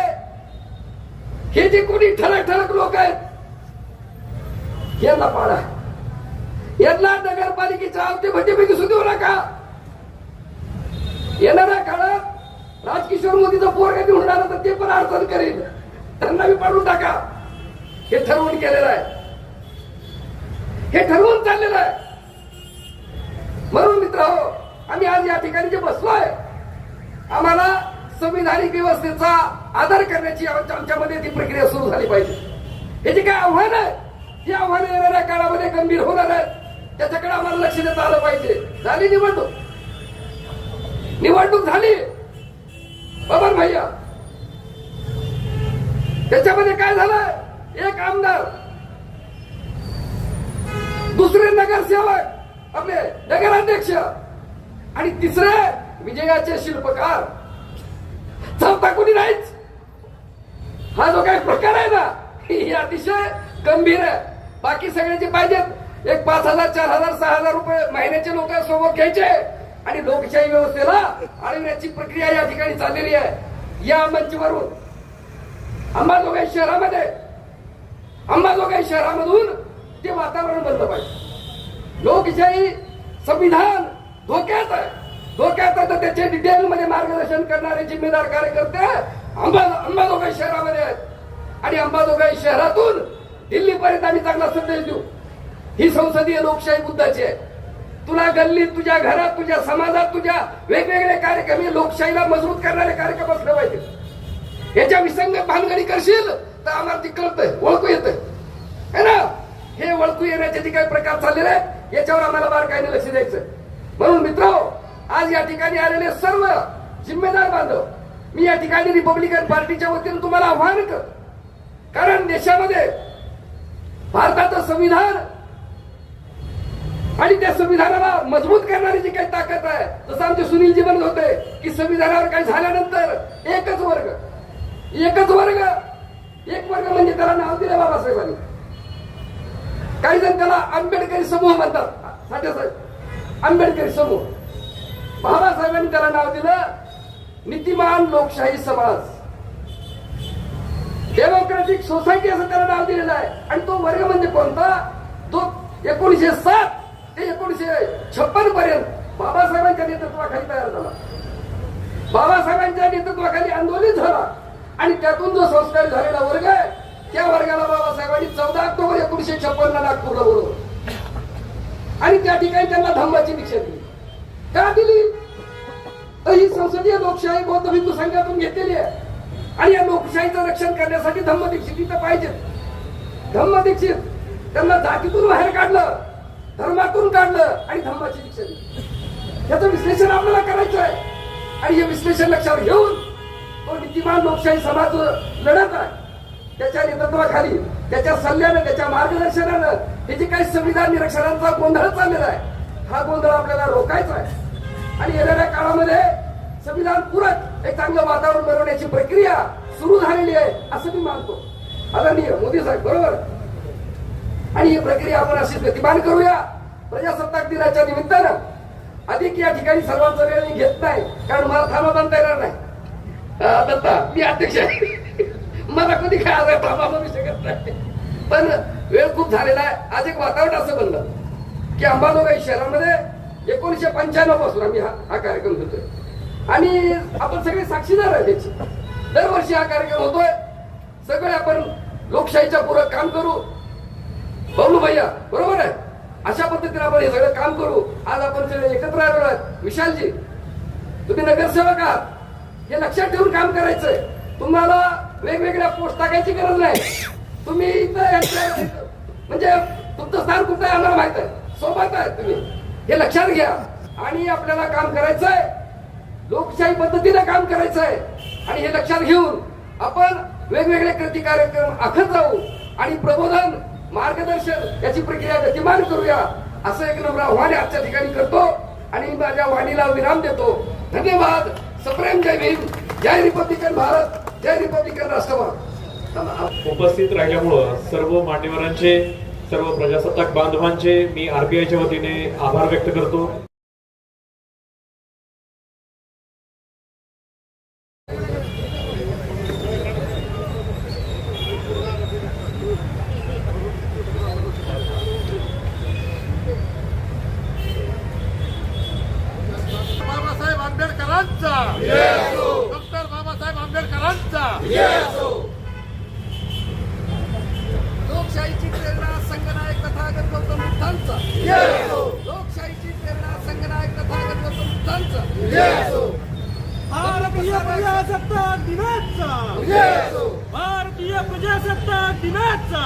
हे जे कोणी ठळक ठळक लोक आहेत यांना पाडा, यांना नगरपालिकेच्या आवतेभटीमध्ये दिसू देऊ नका. येणाऱ्या काळात राजकिशोर मोदीचा पोरगा निवडून आला तर ते पण अडचण करेल, त्यांना मी पाडून टाका. हे ठरवून केलेलं आहे, हे ठरवून चाललेलं आहे. म्हणून मित्रांनो, आम्ही आज या ठिकाणी जे बसलोय, आम्हाला संविधानिक व्यवस्थेचा आदर करण्याची आमच्यामध्ये ती प्रक्रिया सुरू झाली पाहिजे. हे जे काय आव्हान आहे, ही आव्हानं येणाऱ्या काळामध्ये गंभीर होणार आहेत, त्याच्याकडे आम्हाला लक्ष देता आलं पाहिजे. झाली निवडणूक झाली बबन भैया, त्याच्यामध्ये काय झालं, एक आमदार, दुसरे नगरसेवक, आपले नगराध्यक्ष आणि तिसरे विजयाचे शिल्पकार, चौथा कोणी नाहीच. हा जो काही प्रकार आहे ना, ही अतिशय गंभीर आहे. बाकी सगळे जे पाहिजेत एक 5,000, 4,000, 6,000 रुपये महिन्याचे लोक सोबत घ्यायचे आणि लोकशाही व्यवस्थेला अडवण्याची प्रक्रिया या ठिकाणी चाललेली आहे. या मंचवरून अंबाजोगाई शहरामधून ते वातावरण बनलं पाहिजे. लोकशाही संविधान धोक्यात आहे तर त्याचे डिटेल मध्ये मार्गदर्शन करणारे जिम्मेदार कार्यकर्ते अंबाजोगाई शहरामध्ये आहेत आणि अंबाजोगाई शहरातून दिल्लीपर्यंत आम्ही चांगला संदेश देऊ. ही संसदीय लोकशाही बुद्धाची आहे. तुला गल्लीत, तुझ्या घरात, तुझ्या समाजात, तुझ्या वेगवेगळे कार्यक्रम, हे लोकशाहीला मजबूत करणारे कार्यक्रम असले पाहिजे. याच्या विसंगत भानगडी करशील तर आम्हाला ती कळतंय, ओळखू येतंय है ना. हे ओळखू येण्याचे जे काही प्रकार चाललेले आहेत याच्यावर आम्हाला बारकाईने लक्ष द्यायचं. म्हणून मित्रांनो, आज या ठिकाणी आलेले सर्व जिम्मेदार बांधव, मी या ठिकाणी रिपब्लिकन पार्टीच्या वतीने तुम्हाला आव्हान करतो. कारण देशामध्ये भारताचं संविधान आणि त्या संविधानाला मजबूत करणारी जी काही ताकद आहे, जसं आमचे सुनीलजी म्हणत होते की संविधानावर काही झाल्यानंतर एकच वर्ग, एक वर्ग म्हणजे त्याला नाव दिलं बाबासाहेबांनी. काही जण त्याला आंबेडकरी समूह म्हणतात, आंबेडकरी समूह. बाबासाहेबांनी त्याला नाव दिलं नीतिमान लोकशाही समाज, डेमोक्रेटिक सोसायटी असं त्याला नाव दिलेलं आहे. आणि तो वर्ग म्हणजे कोणता, तो 1907 ते 1956 पर्यंत बाबासाहेबांच्या नेतृत्वाखाली तयार झाला, बाबासाहेबांच्या नेतृत्वाखाली आंदोलित झाला आणि त्यातून जो संस्कार झालेला वर्ग आहे त्या वर्गाला बाबासाहेबांनी 14 ऑक्टोबर 1956 नागपूरला बोलवलं आणि त्या ठिकाणी त्यांना धम्माची दीक्षा दिली. का दिली तर ही संसदीय लोकशाही बौद्ध भिक्खू संघातून घेतलेली आहे आणि या लोकशाहीचं रक्षण करण्यासाठी धम्मदीक्षित इथं पाहिजे. धम्मदीक्षित त्यांना जातीतून बाहेर काढलं, धर्मातून काढलं आणि धम्माची दीक्षा दिली. याचं विश्लेषण आपल्याला करायचं आहे आणि हे विश्लेषण लक्षात घेऊन तो नीतिमान लोकशाही समाज लढत आहे, त्याच्या नेतृत्वाखाली, त्याच्या सल्ल्यानं, त्याच्या मार्गदर्शनानं हे जे काही संविधान निरीक्षणाचा गोंधळ चाललेला आहे, हा गोंधळ आपल्याला रोखायचा आहे आणि येणाऱ्या काळामध्ये संविधान पूरक एक चांगलं वातावरण बनवण्याची प्रक्रिया सुरू झालेली आहे असं मी मानतो. आदरणीय मोदी साहेब बरोबर. आणि ही प्रक्रिया आपण अशीच गतिमान करूया. प्रजासत्ताक दिनाच्या निमित्तानं अधिक या ठिकाणी सर्वांचा वेळ मी घेत नाही, कारण मला थांबा बांधता येणार नाही. दत्ता, मी अध्यक्ष आहे, मला कधी काय आज थांबा म्हणू शकत नाही. पण वेळ खूप झालेला आहे. आज एक वातावरण असं बनलं की अंबाजोगाई शहरामध्ये 1995 पासून आम्ही हा कार्यक्रम करतोय आणि आपण सगळे साक्षीदार आहे त्याची. दरवर्षी हा कार्यक्रम होतोय. सगळे आपण लोकशाहीच्या पूरक काम करू. बबलू भैया बरोबर आहे, अशा पद्धतीने आपण हे सगळं काम करू. आज आपण सगळे एकत्र आलेलो आहेत. विशालजी तुम्ही नगरसेवक आहात हे लक्षात ठेवून काम करायचंय. तुम्हाला वेगवेगळ्या पोस्ट टाकायची गरज नाही. तुम्ही इथं म्हणजे तुमचं स्थान कुठं आहे आम्हाला माहित आहे, सोबत आहे तुम्ही, हे लक्षात घ्या. आणि आपल्याला काम करायचंय, लोकशाही पद्धतीने काम करायचंय. आणि हे लक्षात घेऊन आपण वेगवेगळे कृती कार्यक्रम आखत जाऊ आणि प्रबोधन मार्गदर्शन याची प्रक्रिया गतिमान करूया, असं एक नम्र आव्हान आजच्या ठिकाणी करतो आणि माझ्या वाणीला विराम देतो. धन्यवाद. सप्रेम जय भीम, जय रिपब्लिकन भारत, जय रिपब्लिकन राष्ट्रवाद. उपस्थित राहिल्यामुळं सर्व मान्यवरांचे, सर्व प्रजासत्ताक बांधवांचे मी आरपीआयच्या वतीने आभार व्यक्त करतो. बाबासाहेब आंबेडकरांचा, डॉक्टर बाबासाहेब आंबेडकरांचा. लोकशाहीची प्रेरणा संगनायक तथागत गौतम बुद्धांचा. लोकशाहीची प्रेरणा संगनायक तथागत गौतम बुद्धांचा. भारतीय प्रजासत्ताक दिनाचा, भारतीय प्रजासत्ताक दिनाचा